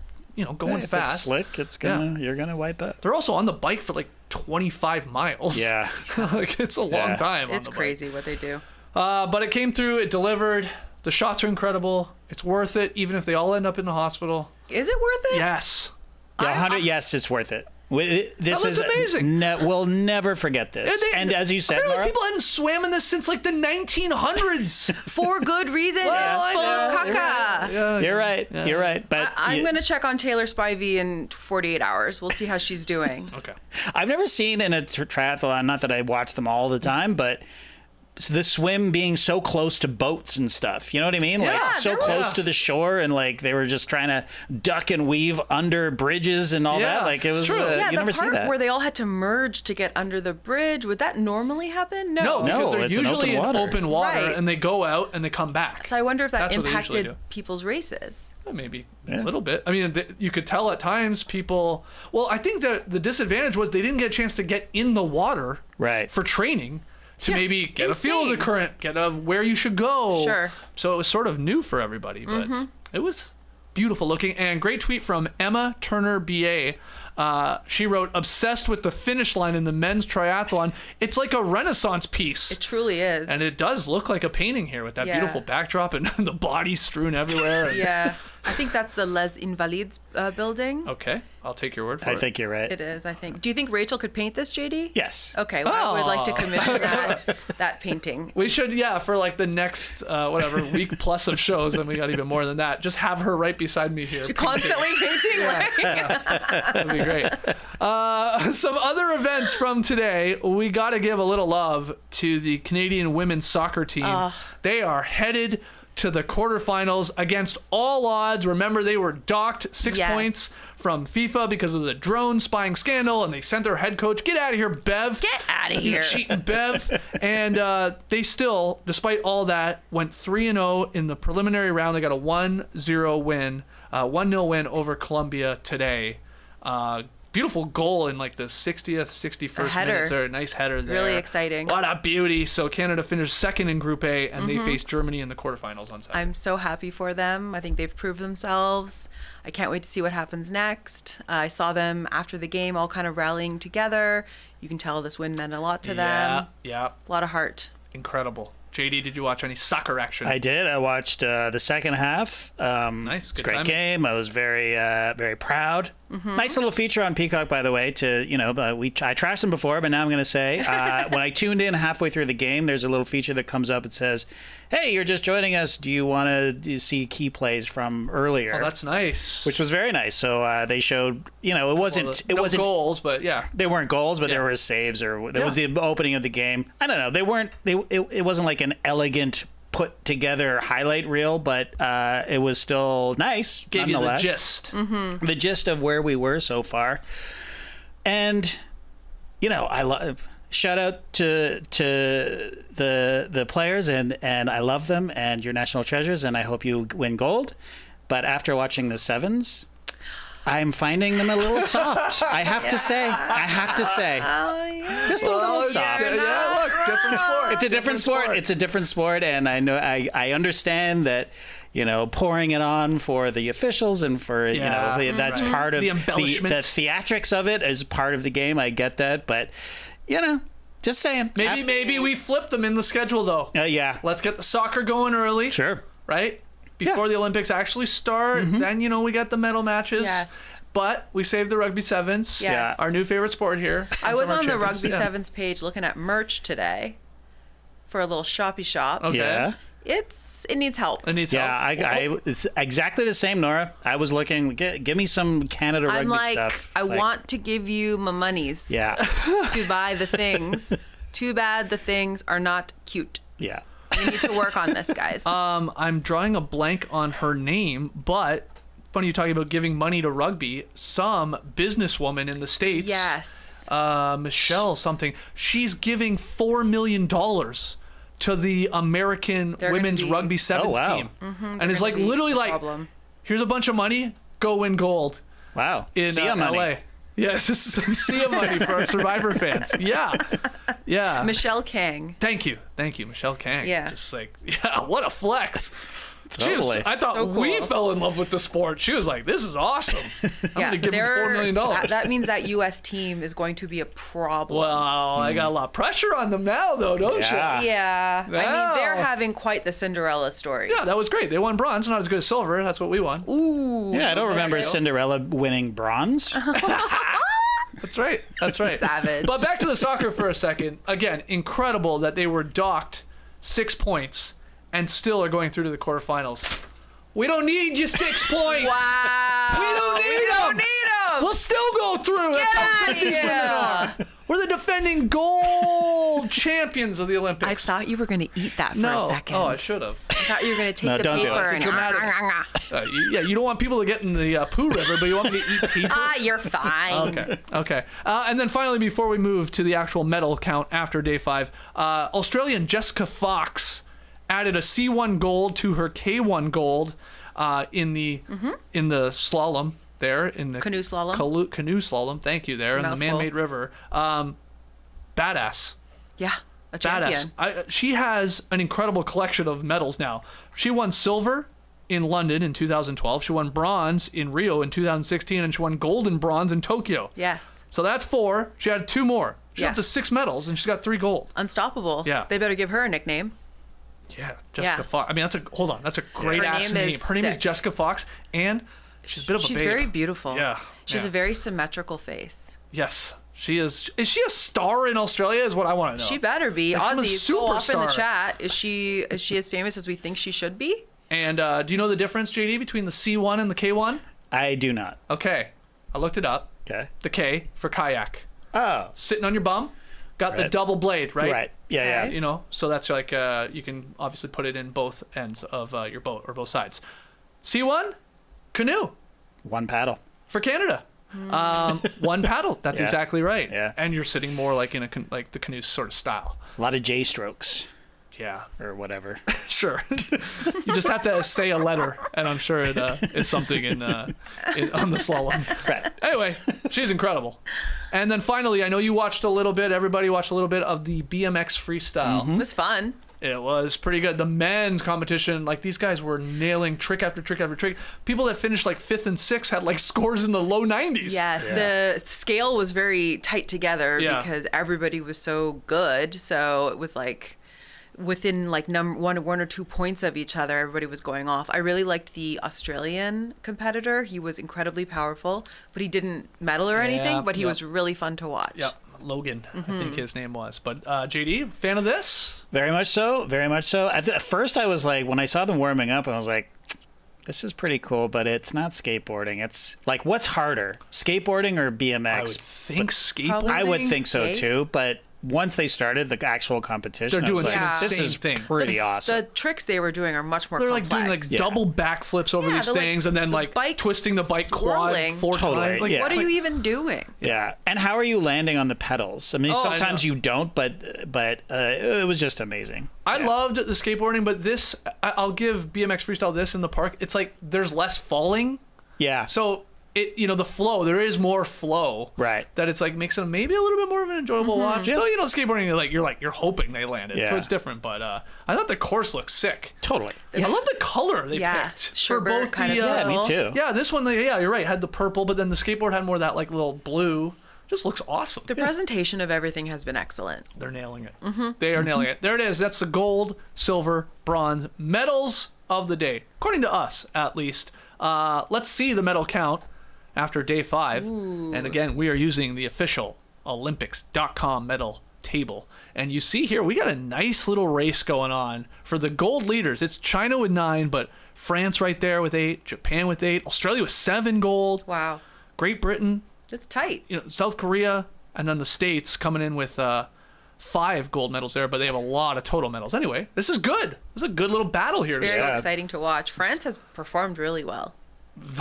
going If it's fast. slick, you're gonna wipe out. They're also on the bike for like 25 miles. Yeah. Like it's a long Yeah. time. It's on the crazy what they do. Bike. But it came through. It delivered. The shots are incredible. It's worth it, even if they all end up in the hospital. Is it worth it? Yes. Yeah, 100. Yes, it's worth it. This looks is amazing. We'll never forget this. And as you said, apparently Nora, people hadn't swam in this since like the 1900s. For good reason. Well, It's full of I know. caca. you're right. You're right. But I'm going to check on Taylor Spivey in 48 hours. We'll see how she's doing. Okay. I've never seen in a triathlon. Not that I watch them all the time, but the swim being so close to boats and stuff. You know what I mean? Yeah, Like so there close was. to the shore, and like they were just trying to duck and weave under bridges and all Yeah, that. Like it it's was. true. Yeah, you the never see part that. where they all had to merge to get under the bridge, would that normally happen? No, because No, they're it's an usually in open water. open water, Right. and they go out and they come back. So I wonder if that That's what they usually impacted people's races. Maybe a little bit. I mean, you could tell at times people. Well, I think the disadvantage was they didn't get a chance to get in the water Right. for training to Yeah, maybe get a feel of the insane. current, get a where you should go. Sure. So it was sort of new for everybody, but it was beautiful looking. And great tweet from Emma Turner BA. She wrote, "Obsessed with the finish line in the men's triathlon. It's like a Renaissance piece." It truly is. And it does look like a painting here with that Yeah. beautiful backdrop and the bodies strewn everywhere. And- Yeah. I think that's the Les Invalides building. Okay, I'll take your word for I it. think you're right. It is, I think. Do you think Rachel could paint this, JD? Yes. Okay, well, I would like to Oh. commission that painting. We should, for like the next, week plus of shows, and we got even more than that. Just have her right beside me here. Constantly painting, like, That'd be great. Some other events from today. We got to give a little love to the Canadian women's soccer team. They are headed to the quarterfinals against all odds. Remember, they were docked 6 points from FIFA because of the drone spying scandal, and they sent their head coach, get out of here, Bev. Get out of here. Cheating Bev. And they still, despite all that, went 3-0 in the preliminary round. They got a 1-0 win, 1-0 win over Colombia today. Beautiful goal in like the 60th, 61st minutes there. Nice header there. Really exciting. What a beauty. So Canada finished second in Group A, and they face Germany in the quarterfinals on Saturday. I'm so happy for them. I think they've proved themselves. I can't wait to see what happens next. I saw them after the game all kind of rallying together. You can tell this win meant a lot to them. Yeah. A lot of heart. Incredible. JD, did you watch any soccer action? I did. I watched the second half. Nice. It's a great game. I was very, very proud. Nice little feature on Peacock, by the way. I trashed them before, but now I'm going to say when I tuned in halfway through the game, there's a little feature that comes up. It says, "Hey, you're just joining us. Do you want to see key plays from earlier?" Oh, that's nice. Which was very nice. So they showed, it wasn't goals, but yeah, they weren't goals, but there were saves, or there was the opening of the game. I don't know. They weren't. It wasn't like an elegant put together highlight reel, but it was still nice. Gave you the gist. The gist of where we were so far. And I love, shout out to the players, and I love them, and you're national treasures, and I hope you win gold. But after watching the sevens, I'm finding them a little soft. I have to say. Just a little soft. Yeah, look, different sport. It's a different sport. It's a different sport, and I know I understand that, pouring it on for the officials and for that's part of the embellishment. The theatrics of it is part of the game. I get that, but just saying. Maybe we flip them in the schedule though. Yeah. Let's get the soccer going early. Sure. Right? Before the Olympics actually start, then we got the medal matches. Yes. But we saved the rugby sevens. Yes. Our new favorite sport here. I was on the rugby sevens page looking at merch today for a little shoppy shop. Okay. Yeah. It needs help. It needs help. Yeah, it's exactly the same, Nora. I was looking, give me some Canada rugby I'm like, stuff. I want to give you my monies to buy the things. Too bad the things are not cute. Yeah. We need to work on this, guys. I'm drawing a blank on her name, but funny you talking about giving money to rugby. Some businesswoman in the States, Michelle something, she's giving $4 million to the American women's rugby sevens team. And it's like literally like, here's a bunch of money, go win gold. Wow. In Sia money. LA. Yes, this is some Sia money for our Survivor fans. Yeah. Michelle Kang. Thank you, Michelle Kang. Yeah. Just like, what a flex. Totally. I thought So cool. we fell in love with the sport. She was like, this is awesome. I'm going to give them $4 million. That means that U.S. team is going to be a problem. Well, I got a lot of pressure on them now, though, don't you? Yeah. I Wow. mean, they're having quite the Cinderella story. Yeah, that was great. They won bronze, not as good as silver. That's what we won. Ooh. Yeah, I don't remember Cinderella winning bronze. That's right. Savage. But back to the soccer for a second. Again, incredible that they were docked 6 points and still are going through to the quarterfinals. We don't need you 6 points. Wow. We don't need them. We'll still go through. That's how good these women are. We're the defending gold champions of the Olympics. I thought you were going to eat that for a second. Oh, I should have. I thought you were going to take the don't do it. paper It's and... dramatic. You don't want people to get in the poo river, but you want me to eat people? You're fine. Okay. And then finally, before we move to the actual medal count after day 5, Australian Jessica Fox added a C1 gold to her K1 gold in the slalom there in the Canoe slalom. Canoe slalom. Thank you there in the man-made river. Badass. Yeah, a champion. Badass. She has an incredible collection of medals now. She won silver in London in 2012. She won bronze in Rio in 2016, and she won gold and bronze in Tokyo. Yes. So that's 4. She had 2 more. She's up to 6 medals, and she's got 3 gold. Unstoppable. Yeah. They better give her a nickname. Yeah, Jessica Fox. I mean, that's a great ass name. Her name is Jessica Fox, and she's a bit of a babe. She's very beautiful. Yeah. She's a very symmetrical face. Yes, she is. Is she a star in Australia? Is what I want to know. She better be. Like, Aussies, go up in the chat. Is she as famous as we think she should be? And do you know the difference, JD, between the C1 and the K1? I do not. Okay, I looked it up. Okay. The K for kayak. Oh. Sitting on your bum, got the Right. double blade, right? Right. Yeah, Okay. You know, so that's like you can obviously put it in both ends of your boat or both sides. C1, canoe One paddle. for Canada. One paddle. That's Yeah. exactly right. Yeah. And you're sitting more like in like the canoe sort of style. A lot of J strokes Yeah. or whatever. Sure. You just have to say a letter, and I'm sure it is something on the slalom. Right. Anyway, she's incredible. And then finally, I know you watched a little bit. Everybody watched a little bit of the BMX freestyle. It was fun. It was pretty good. The men's competition, like these guys were nailing trick after trick after trick. People that finished like 5th and 6th had like scores in the low 90s. Yes, Yeah. the scale was very tight together Yeah. because everybody was so good. So it was like within like one or 2 points of each other, everybody was going off. I really liked the Australian competitor. He was incredibly powerful, but he didn't medal or anything. Yeah, But he yeah. was really fun to watch. Yep. Logan, I think his name was. But JD, fan of this? Very much so. Very much so. At first, I was like, when I saw them warming up, I was like, this is pretty cool, but it's not skateboarding. It's like, what's harder, skateboarding or BMX? I would think skateboarding. Probably. I would think so Okay. too, but once they started the actual competition, They're I was doing some like, this insane is thing. pretty awesome. The tricks they were doing are much more They're like complex. doing like Yeah. double backflips over Yeah, these they're, like, things, and then the like bike's twisting the bike swirling. quad 4 Totally, times. Like, yeah. What are you even doing? Yeah, and how are you landing on the pedals? I mean, Oh, I sometimes know. you don't, but it was just amazing. I loved the skateboarding, but this, I'll give BMX freestyle this in the park. It's like there's less falling. Yeah. So it, the flow, there is more flow. Right. That it's like makes it maybe a little bit more of an enjoyable watch. Yeah. Still, skateboarding, you're hoping they land it. So Yeah. it's different. But I thought the course looked sick. Totally. I love the color they Yeah, picked for sherbet both kind the. of Yeah, me Well, too. Yeah, this one, yeah, you're right. Had the purple, but then the skateboard had more of that like little blue. Just looks awesome. The presentation of everything has been excellent. They're nailing it. They are nailing it. There it is. That's the gold, silver, bronze medals of the day, according to us, at least. Let's see the medal count after day 5. And again, we are using the official Olympics.com medal table. And you see here, we got a nice little race going on for the gold leaders. It's China with 9, but France right there with 8, Japan with 8, Australia with 7 gold, Wow. Great Britain, It's tight. South Korea, and then the States coming in with 5 gold medals there, but they have a lot of total medals. Anyway, this is good. This is a good little battle here. Very Yeah. exciting to watch. France has performed really well.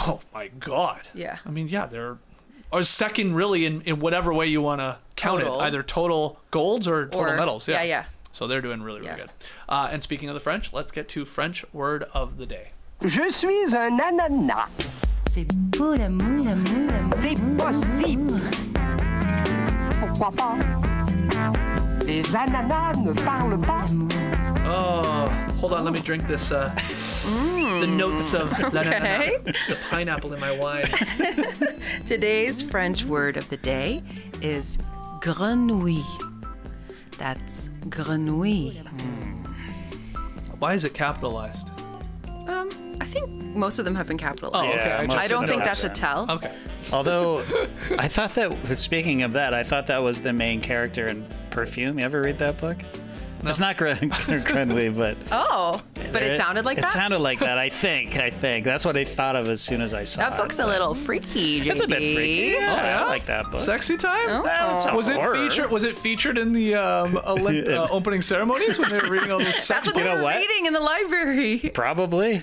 Oh my God. Yeah. I mean, yeah, they're second really in whatever way you want to count Total. it, either total golds or total Or- medals. yeah, yeah. So they're doing really, really Yeah. good. And speaking of the French, let's get to French word of the day. Je suis un ananas. C'est beau l'amour, l'amour, l'amour. C'est possible. Pourquoi pas? Les ananas ne parlent pas. Oh, hold on, let me drink this. The notes of Okay. the pineapple in my wine. Today's French word of the day is grenouille. That's grenouille. Why is it capitalized? I think most of them have been capitalized. Oh, okay. Yeah, I most I don't of think them that's a have. tell. Okay. Although, I thought that, speaking of that, I thought that was the main character in Perfume. You ever read that book? It's not Grenouille, but Oh, but it sounded like it that? sounded like that. I think that's what I thought of as soon as I saw it. That book's a little freaky, JD. It's a bit freaky. Yeah, yeah? I like that book. Sexy time? Well, it's a Was it horror. featured? Was it featured in the opening ceremonies when they were reading all this stuff? That's what they You know were what? reading in the library. Probably.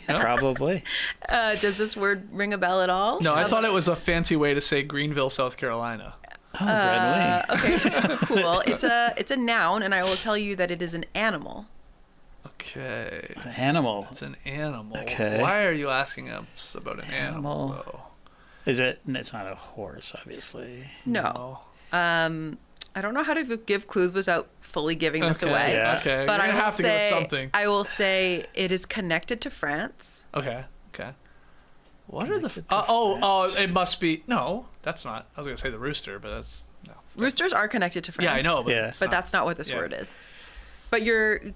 Does this word ring a bell at all? No, I thought it was a fancy way to say Greenville, South Carolina. Oh, Grenouille. Okay, cool. It's a noun, and I will tell you that it is an animal. Okay. Animal. It's an animal. Okay. Why are you asking us about an animal, Animal. though? Is it? It's not a horse, obviously. No. I don't know how to give clues without fully giving this Okay. away. Yeah. Okay. But You're I gonna will have to give us say something. I will say it is connected to France. Okay. Okay. What are the? It must be. No, that's not. I was gonna say the rooster, but that's no. Roosters are connected to France. Yeah, I know. But, Yeah. it's But not. that's not what this Yeah. word is. But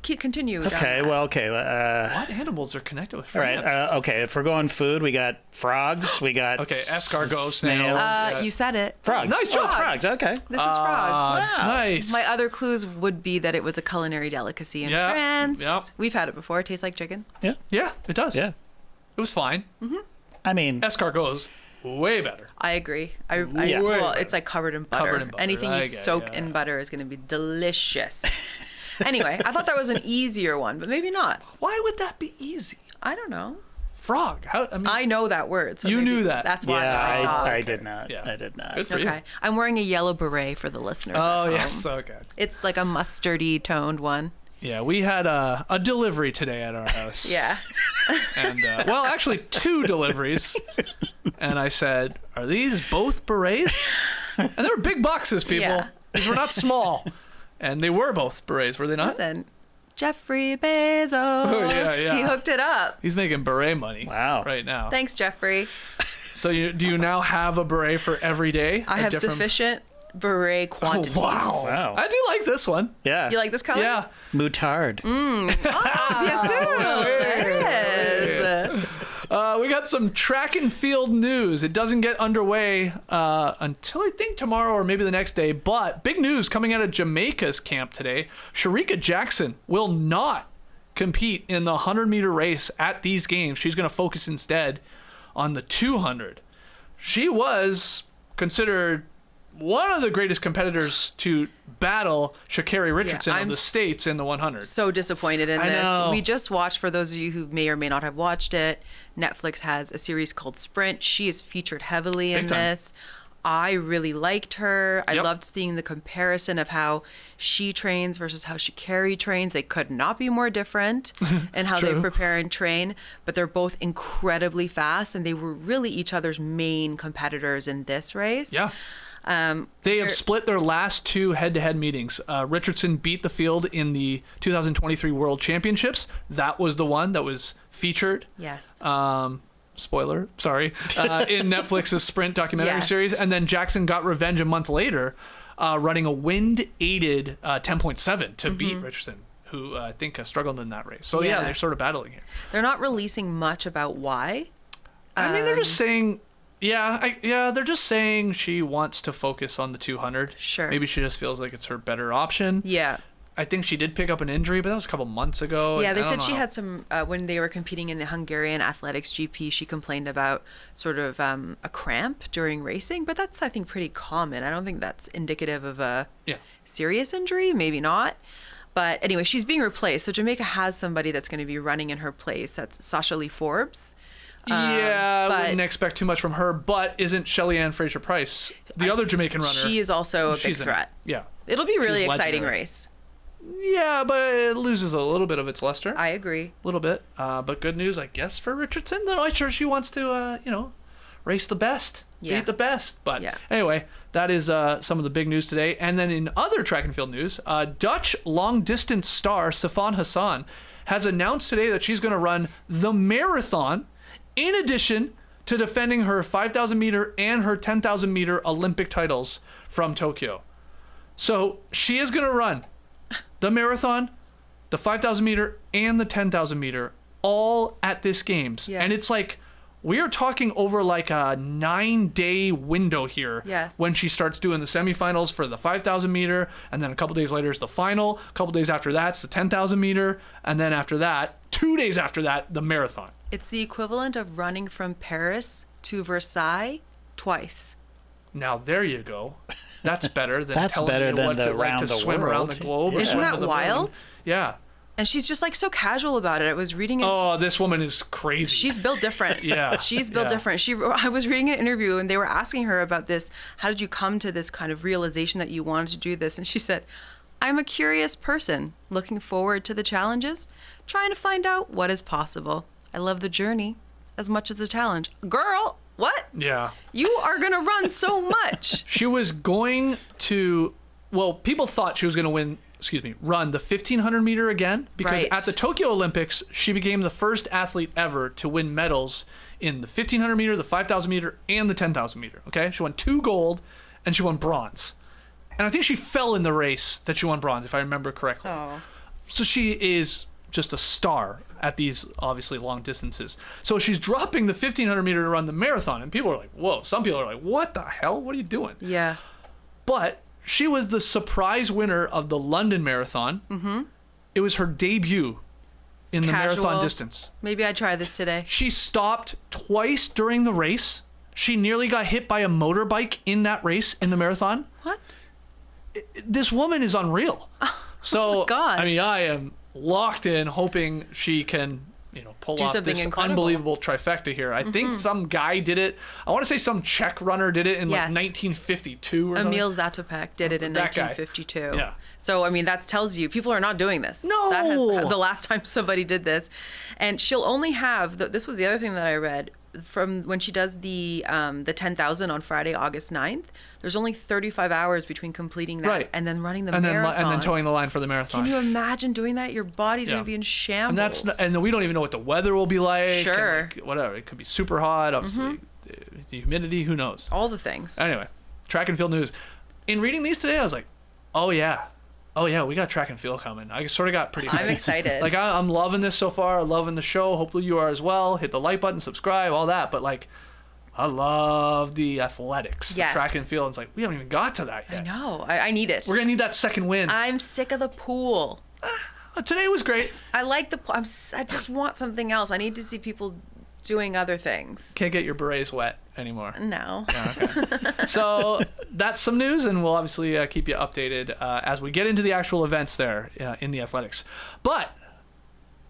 continue. down Okay. that. Well. Okay. What animals are connected with All right. France? Okay. If we're going food, we got frogs. We got Okay, escargot, snails. snails. You said it. Frogs. Nice Oh, it's job. frogs. Okay. This is frogs. Nice. My other clues would be that it was a culinary delicacy in Yeah, France. yep. We've had it before. It tastes like chicken. Yeah. Yeah, it does. Yeah. It was fine. I mean, Escargots. way better. I agree. Yeah. Well, it's like covered in butter. Covered in butter. Anything I you get it, soak yeah. in butter is going to be delicious. Anyway, I thought that was an easier one, but maybe not. Why would that be easy? I don't know. Frog. How? I mean, I know that word. So You maybe knew that. That's why. Yeah, thought. I did not. Yeah. I did not. good for you. Okay. I'm wearing a yellow beret for the listeners. Oh, at home. yes. Okay. It's like a mustardy toned one. Yeah, we had a delivery today at our house. Yeah. And, well, actually, 2 deliveries. And I said, are these both berets? And they were big boxes, people. Yeah. These were not small. And they were both berets, were they not? Listen, Jeffrey Bezos. Oh, yeah. He hooked it up. He's making beret money Wow. right now. Thanks, Jeffrey. So do you now have a beret for every day? I have sufficient beret quantities. Oh, wow. Wow. I do like this one. Yeah. You like this color? Yeah. Mutard. Oh, there it is. We got some track and field news. It doesn't get underway until I think tomorrow or maybe the next day. But big news coming out of Jamaica's camp today. Sharika Jackson will not compete in the 100-meter race at these games. She's going to focus instead on the 200. She was considered one of the greatest competitors to battle Sha'Carri Richardson of I'm the States in the 100. So disappointed in I this. know. We just watched, for those of you who may or may not have watched it, Netflix has a series called Sprint. She is featured heavily in Big time. this. I really liked her. I Yep. loved seeing the comparison of how she trains versus how Sha'Carri trains. They could not be more different in how they True. prepare and train, but they're both incredibly fast, and they were really each other's main competitors in this race. Yeah. They have split their last 2 head-to-head meetings. Richardson beat the field in the 2023 World Championships. That was the one that was featured. Yes. Spoiler, sorry, in Netflix's Sprint documentary Yes. series. And then Jackson got revenge a month later, running a wind-aided 10.7 to beat Richardson, who I think struggled in that race. So yeah, Yeah. they're sort of battling here. They're not releasing much about why. I mean, they're just saying, they're just saying she wants to focus on the 200. Sure. Maybe she just feels like it's her better option. Yeah. I think she did pick up an injury, but that was a couple months ago. Yeah, and they I don't said she know. had some, when they were competing in the Hungarian athletics GP, she complained about sort of a cramp during racing, but that's, I think, pretty common. I don't think that's indicative of a Yeah. serious injury, maybe not. But anyway, she's being replaced. So Jamaica has somebody that's going to be running in her place. That's Sasha Lee Forbes. Yeah, I but- wouldn't expect too much from her, but isn't Shelly Ann Fraser-Price the other Jamaican runner? She is also a big She's in it. threat. Yeah. It'll be a really She's exciting legendary. race. Yeah, but it loses a little bit of its luster. I agree. A little bit. But good news, I guess, for Richardson. Though I'm sure she wants to, race the best, Yeah. beat the best. But Yeah. anyway, that is some of the big news today. And then in other track and field news, Dutch long-distance star Sifan Hassan has announced today that she's going to run the marathon in addition to defending her 5,000 meter and her 10,000 meter Olympic titles from Tokyo. So she is going to run the marathon, the 5,000 meter, and the 10,000 meter all at this games. Yeah. And it's like, we are talking over like a 9-day window here. Yes. When she starts doing the semifinals for the 5,000 meter, and then a couple days later is the final. A couple days after that's the 10,000 meter, and then after that, 2 days after that, the marathon. It's the equivalent of running from Paris to Versailles twice. Now there you go. That's better than That's telling better me than what's the it like round to the swim around the world. globe. or Yeah. Isn't swim that to the moon. wild? Yeah. And she's just like so casual about it. I was reading it. Oh, this woman is crazy. She's built different. Yeah. She's built Yeah. different. I was reading an interview and they were asking her about this. How did you come to this kind of realization that you wanted to do this? And she said, I'm a curious person, looking forward to the challenges, trying to find out what is possible. I love the journey as much as the challenge. Girl, what? Yeah. You are going to run so much. She was going to, well, people thought she was going to run the 1,500 meter again, because Right. at the Tokyo Olympics, she became the first athlete ever to win medals in the 1,500 meter, the 5,000 meter, and the 10,000 meter. Okay. She won 2 gold and she won bronze. And I think she fell in the race that she won bronze, if I remember correctly. Oh. So she is just a star at these obviously long distances. So she's dropping the 1,500 meter to run the marathon, and people are like, whoa. Some people are like, what the hell? What are you doing? Yeah. But she was the surprise winner of the London Marathon. Mm-hmm. It was her debut in the Casual. marathon distance. Maybe I try this today. She stopped twice during the race. she nearly got hit by a motorbike in that race in the marathon. What? This woman is unreal. So, my God. I mean, I am locked in hoping she can, pull Do off something this incredible. unbelievable trifecta here. I think some guy did it. I want to say some Czech runner did it in like Yes. 1952 or Emil something. Zatopek did it in That guy. 1952. Yeah. So, I mean, that tells you people are not doing this. No! That has the last time somebody did this. And she'll only have, this was the other thing that I read, from when she does the 10,000 on Friday, August 9th, there's only 35 hours between completing that Right. and then running the And marathon. then towing the line for the marathon. Can you imagine doing that? Your body's Yeah. going to be in shambles. And and we don't even know what the weather will be like. and, Sure. like, whatever. It could be super hot. Obviously, the humidity. Who knows? All the things. Anyway, track and field news. In reading these today, I was like, oh yeah, we got track and field coming. I sort of got pretty hyped. I'm excited. Like I'm loving this so far. Loving the show. Hopefully you are as well. Hit the like button, subscribe, all that. But like, I love the athletics, Yes. the track and field. It's like we haven't even got to that yet. I know. I need it. We're gonna need that second win. I'm sick of the pool. Today was great. I like the pool. I just want something else. I need to see people doing other things. Can't get your berets wet anymore. No. So that's some news, and we'll obviously keep you updated as we get into the actual events there in the athletics. But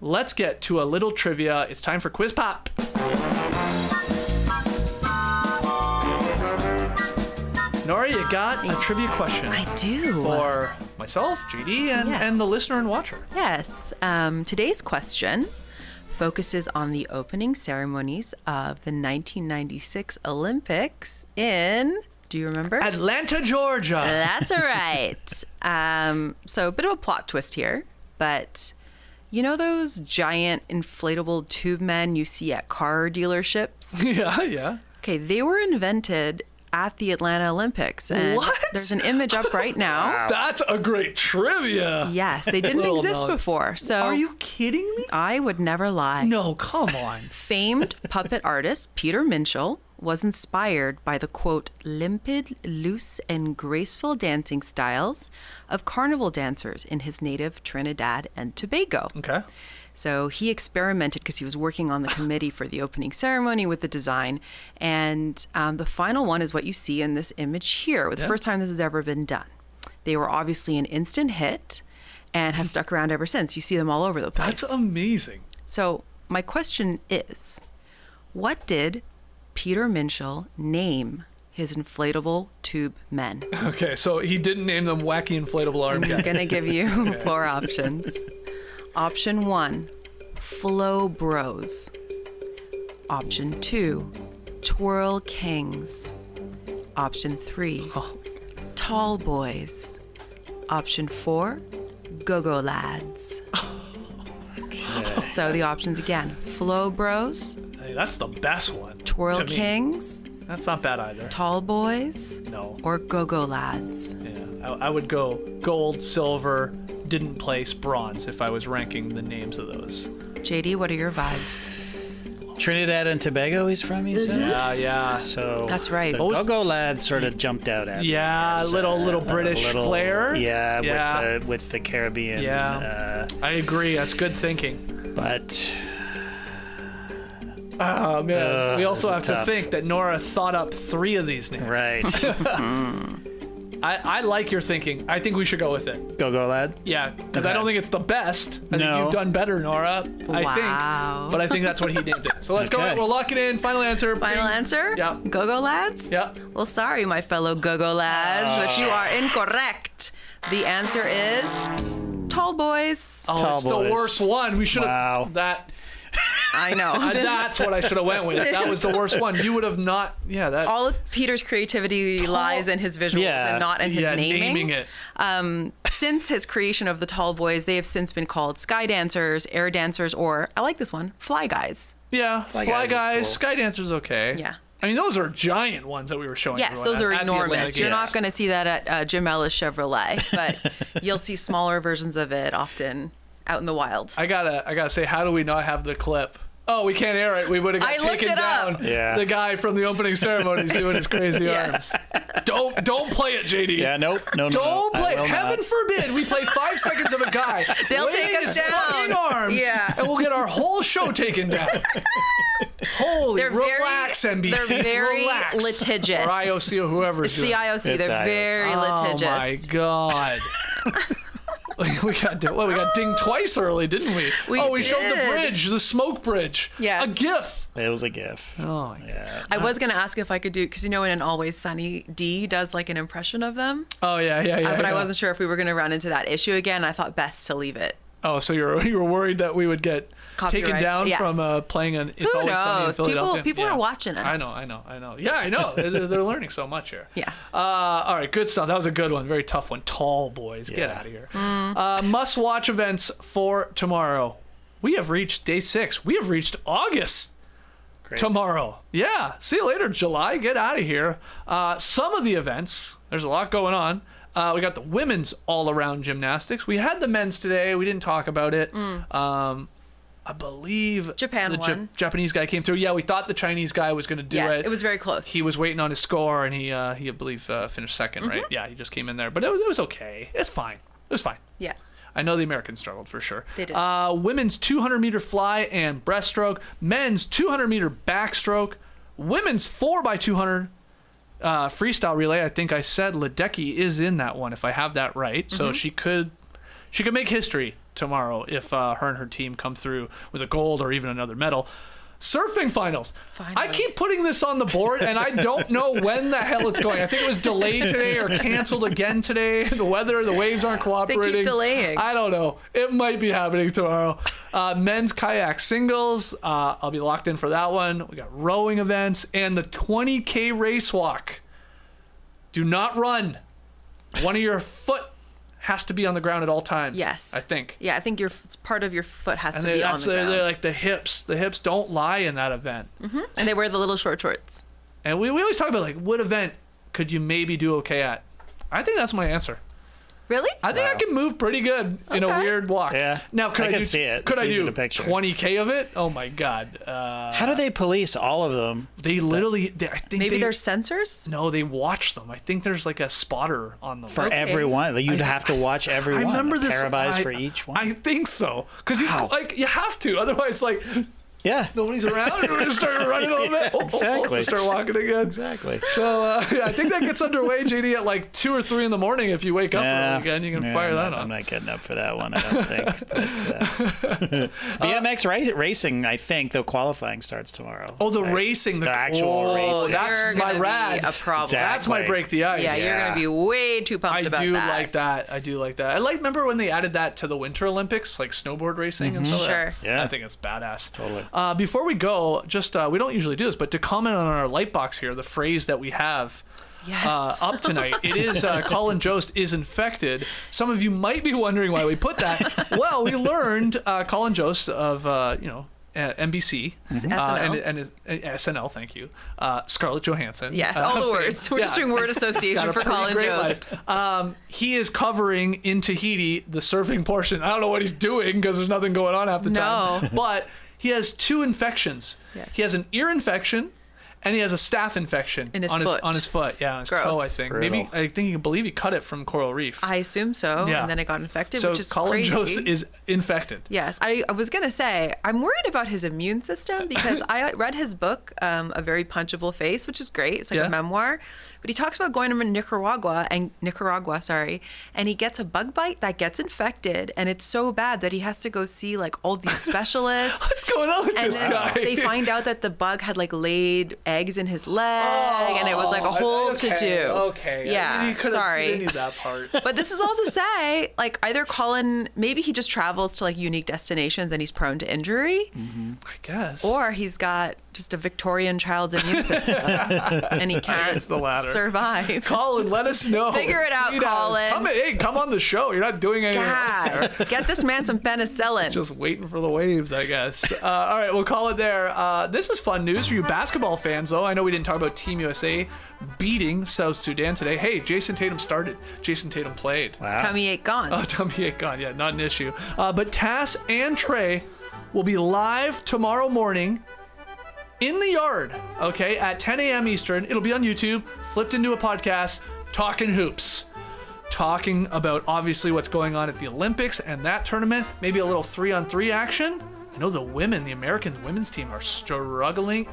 let's get to a little trivia. It's time for Quiz Pop. Nora, you got a trivia question I do. for myself, GD, Yes. and the listener and watcher. Yes. Today's question focuses on the opening ceremonies of the 1996 Olympics in, do you remember? Atlanta, Georgia. That's all right. So a bit of a plot twist here, but you know those giant inflatable tube men you see at car dealerships? Yeah. Okay, they were invented at the Atlanta Olympics. And What? There's an image up right now. That's a great trivia. Yes, they didn't Little exist knowledge. before. So Are you kidding me? I would never lie. No, come on. Famed puppet artist Peter Minshall was inspired by the quote, limpid, loose, and graceful dancing styles of carnival dancers in his native Trinidad and Tobago. Okay. So he experimented because he was working on the committee for the opening ceremony with the design. And the final one is what you see in this image here, the first time this has ever been done. They were obviously an instant hit and have stuck around ever since. You see them all over the place. That's amazing. So my question is, what did Peter Minshall name his inflatable tube men? Okay, so he didn't name them wacky inflatable arm I'm guy. going to give you 4 options. Option 1, Flow Bros. Option 2, Twirl Kings. Option 3, Tall Boys. Option 4, Go-Go Lads. So the options again, Flow Bros, Hey, that's the best one. Twirl to me. Kings, That's not bad either. Tall Boys, No. or Go-Go Lads. Yeah, I would go gold, silver, didn't place, bronze if I was ranking the names of those. JD, what are your vibes? Trinidad and Tobago he's from, you said? Yeah. So That's right. The Oh, Go-Go Lad sort of jumped out at me. Yeah, as, little British flair. Yeah, Yeah. With the Caribbean. Yeah. I agree. That's good thinking. But Oh, man. We also have this to is tough. think that Nora thought up 3 of these names. right, I like your thinking. I think we should go with it. Go-Go Lad. Yeah, because I Okay. don't think it's the best. I think No. you've done better, Nora. I Wow. think. But I think that's what he named it. So let's go. Okay. We'll lock it in. Final answer. Final Bing. answer? Yeah. Go-Go Lads? Yeah. Well, sorry, my fellow Go-Go Lads, but you are incorrect. The answer is Tall Boys. Oh, Tall it's the Boys. worst one. We should have Wow. that. I know. That's what I should have went with. That was the worst one. You would have not. Yeah, that. All of Peter's creativity lies in his visuals Yeah. and not in his yeah, naming. naming it. Since his creation of the Tall Boys, they have since been called Sky Dancers, Air Dancers, or, I like this one, Fly Guys. Yeah, Fly Guys Guys, is cool. Sky Dancer's okay. Yeah. I mean, those are giant ones that we were showing. Yes, everyone those are at the enormous. Atlantic. You're Yeah. not going to see that at Jim Ellis Chevrolet, but you'll see smaller versions of it often out in the wild. I gotta say, how do we not have the clip? Oh, we can't air it. We would have I got looked taken it up. down. Yeah. The guy from the opening ceremonies doing his crazy Yes. arms. Don't play it, JD. Yeah, nope. No. Don't play it. I will Heaven not. forbid we play 5 seconds of a guy. They'll waving take us his down. fucking arms, Yeah. and we'll get our whole show taken down. Holy, relax, NBC. They're very relax. litigious. Or IOC or whoever's It's doing the it. IOC. It's They're IOC. very litigious. Oh my god. we got dinged twice early, didn't we? We showed the did. bridge, the smoke bridge. Yes. A GIF. It was a GIF. Oh my god. Yeah. I was going to ask if I could do, because you know when in Always Sunny, Dee does like an impression of them. Oh yeah. But I yeah. wasn't sure if we were going to run into that issue again. I thought best to leave it. Oh, so you were worried that we would get taken Copyright. down Yes. from playing an It's Who Always Sunny in knows? Philadelphia? People are watching us. I know. Yeah, I know. They're learning so much here. Yes. All right, good stuff. That was a good one. Very tough one. Tall boys. Get out of here. Must-watch events for tomorrow. We have reached day 6. We have reached August. Crazy. Tomorrow. Yeah. See you later, July. Get out of here. Some of the events, there's a lot going on. We got the women's all-around gymnastics. We had the men's today. We didn't talk about it. I believe Japan the won. Japanese guy came through. Yeah, we thought the Chinese guy was going to do Yes, it. it was very close. He was waiting on his score, and he I believe, finished second, right? Yeah, he just came in there. But it was okay. It's fine. It was fine. Yeah. I know the Americans struggled for sure. They did. Women's 200-meter fly and breaststroke. Men's 200-meter backstroke. Women's 4x200 freestyle relay. I think I said Ledecky is in that one, if I have that right. So she could make history tomorrow if her and her team come through with a gold or even another medal. Surfing finals. I keep putting this on the board, and I don't know when the hell it's going. I think it was delayed today or canceled again today. The weather, the waves aren't cooperating. They keep delaying. I don't know. It might be happening tomorrow. Men's kayak singles. I'll be locked in for that one. We got rowing events and the 20K race walk. Do not run. One of your foot has to be on the ground at all times. Yes. I think. Yeah, I think part of your foot has And to be on that's the ground. they're like the hips. The hips don't lie in that event. And they wear the little short shorts. And we always talk about like what event could you maybe do okay at. I think that's my answer. Really? I think I can move pretty good in a Okay. weird walk. Yeah. Now could I I can do, see it. Could It's I easy do to picture. 20K of it? Oh my god. How do they police all of them? They literally. I think Maybe they, there's sensors? No, they watch them. I think there's like a spotter on them. For Okay. everyone? Like, you'd have to watch every I one. remember a this. pair of eyes I- for each one? I think so. Because Wow. you have to. Otherwise, like yeah. nobody's around. We're gonna start running a little bit. Exactly. Start walking again. Exactly. So yeah, I think that gets underway, JD, at like 2 or 3 in the morning. If you wake up early again, you can fire that on. I'm not getting up for that one, I don't think. But, BMX racing, I think, the qualifying starts tomorrow. Oh, the racing, the actual racing. That's You're my gonna rad. be a problem. Exactly. That's my break the ice. Yeah, you're Yeah. going to be way too pumped I about do that. like that. I do like that. I remember when they added that to the Winter Olympics, like snowboard racing and stuff. Sure. Yeah. I think it's badass. Totally. Before we go, just we don't usually do this, but to comment on our light box here, the phrase that we have Yes. up tonight, it is Colin Jost is infected. Some of you might be wondering why we put that. Well, we learned Colin Jost of NBC SNL. and SNL. Thank you, Scarlett Johansson. Yes, all the words. We're just doing word He's got association a for pretty Colin great Jost. life. He is covering in Tahiti the surfing portion. I don't know what he's doing because there's nothing going on half the time. No. But he has 2 infections. Yes. He has an ear infection. And he has a staph infection In his on foot. on his foot, yeah, on his Gross. toe, I think. Brutal. Maybe I think you can believe he cut it from Coral Reef. I assume so. Yeah. And then it got infected, So which is Colin crazy. Jost is infected. Yes, I was going to say, I'm worried about his immune system because I read his book, A Very Punchable Face, which is great. It's like Yeah. a memoir. But he talks about going to Nicaragua, and he gets a bug bite that gets infected, and it's so bad that he has to go see like all these specialists. What's going on with And this then guy? they find out that the bug had like laid eggs in his leg, and it was like a whole to do. Okay. Yeah. I mean, you Sorry. didn't need that part. But this is all to say, like, either Colin, maybe he just travels to like unique destinations and he's prone to injury, I guess. or he's got just a Victorian child's immune system and he can't it's the latter. survive. Colin, let us know. Figure it out, Tweet us. Colin. Come on the show. You're not doing anything else there. God, get this man some penicillin. Just waiting for the waves, I guess. All right, we'll call it there. This is fun news for you basketball fans, though. I know we didn't talk about Team USA beating South Sudan today. Hey, Jason Tatum started. Jason Tatum played. Wow. Tummy ache gone. Oh, tummy ache gone. Yeah, not an issue. But Tass and Trey will be live tomorrow morning in the yard, okay, at 10 a.m. Eastern. It'll be on YouTube, flipped into a podcast talking hoops. Talking about obviously what's going on at the Olympics and that tournament, maybe a little 3-on-3 action. I know the American women's team are struggling.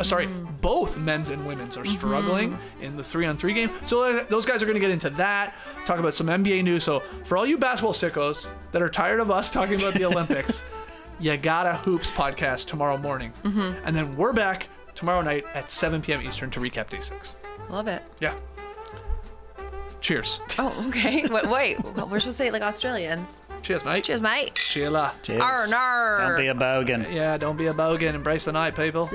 Both men's and women's are struggling in the 3-on-3 game. So those guys are going to get into that, talk about some NBA news. So for all you basketball sickos that are tired of us talking about the Olympics, you got a Hoops podcast tomorrow morning. And then we're back tomorrow night at 7 p.m. Eastern to recap Day 6. Love it. Yeah. Cheers. Oh, okay. Wait, we're supposed to say it like Australians. Cheers, mate. Cheers, mate. Sheila. Cheers. Arr, nar. Don't be a bogan. Yeah, don't be a bogan. Embrace the night, people.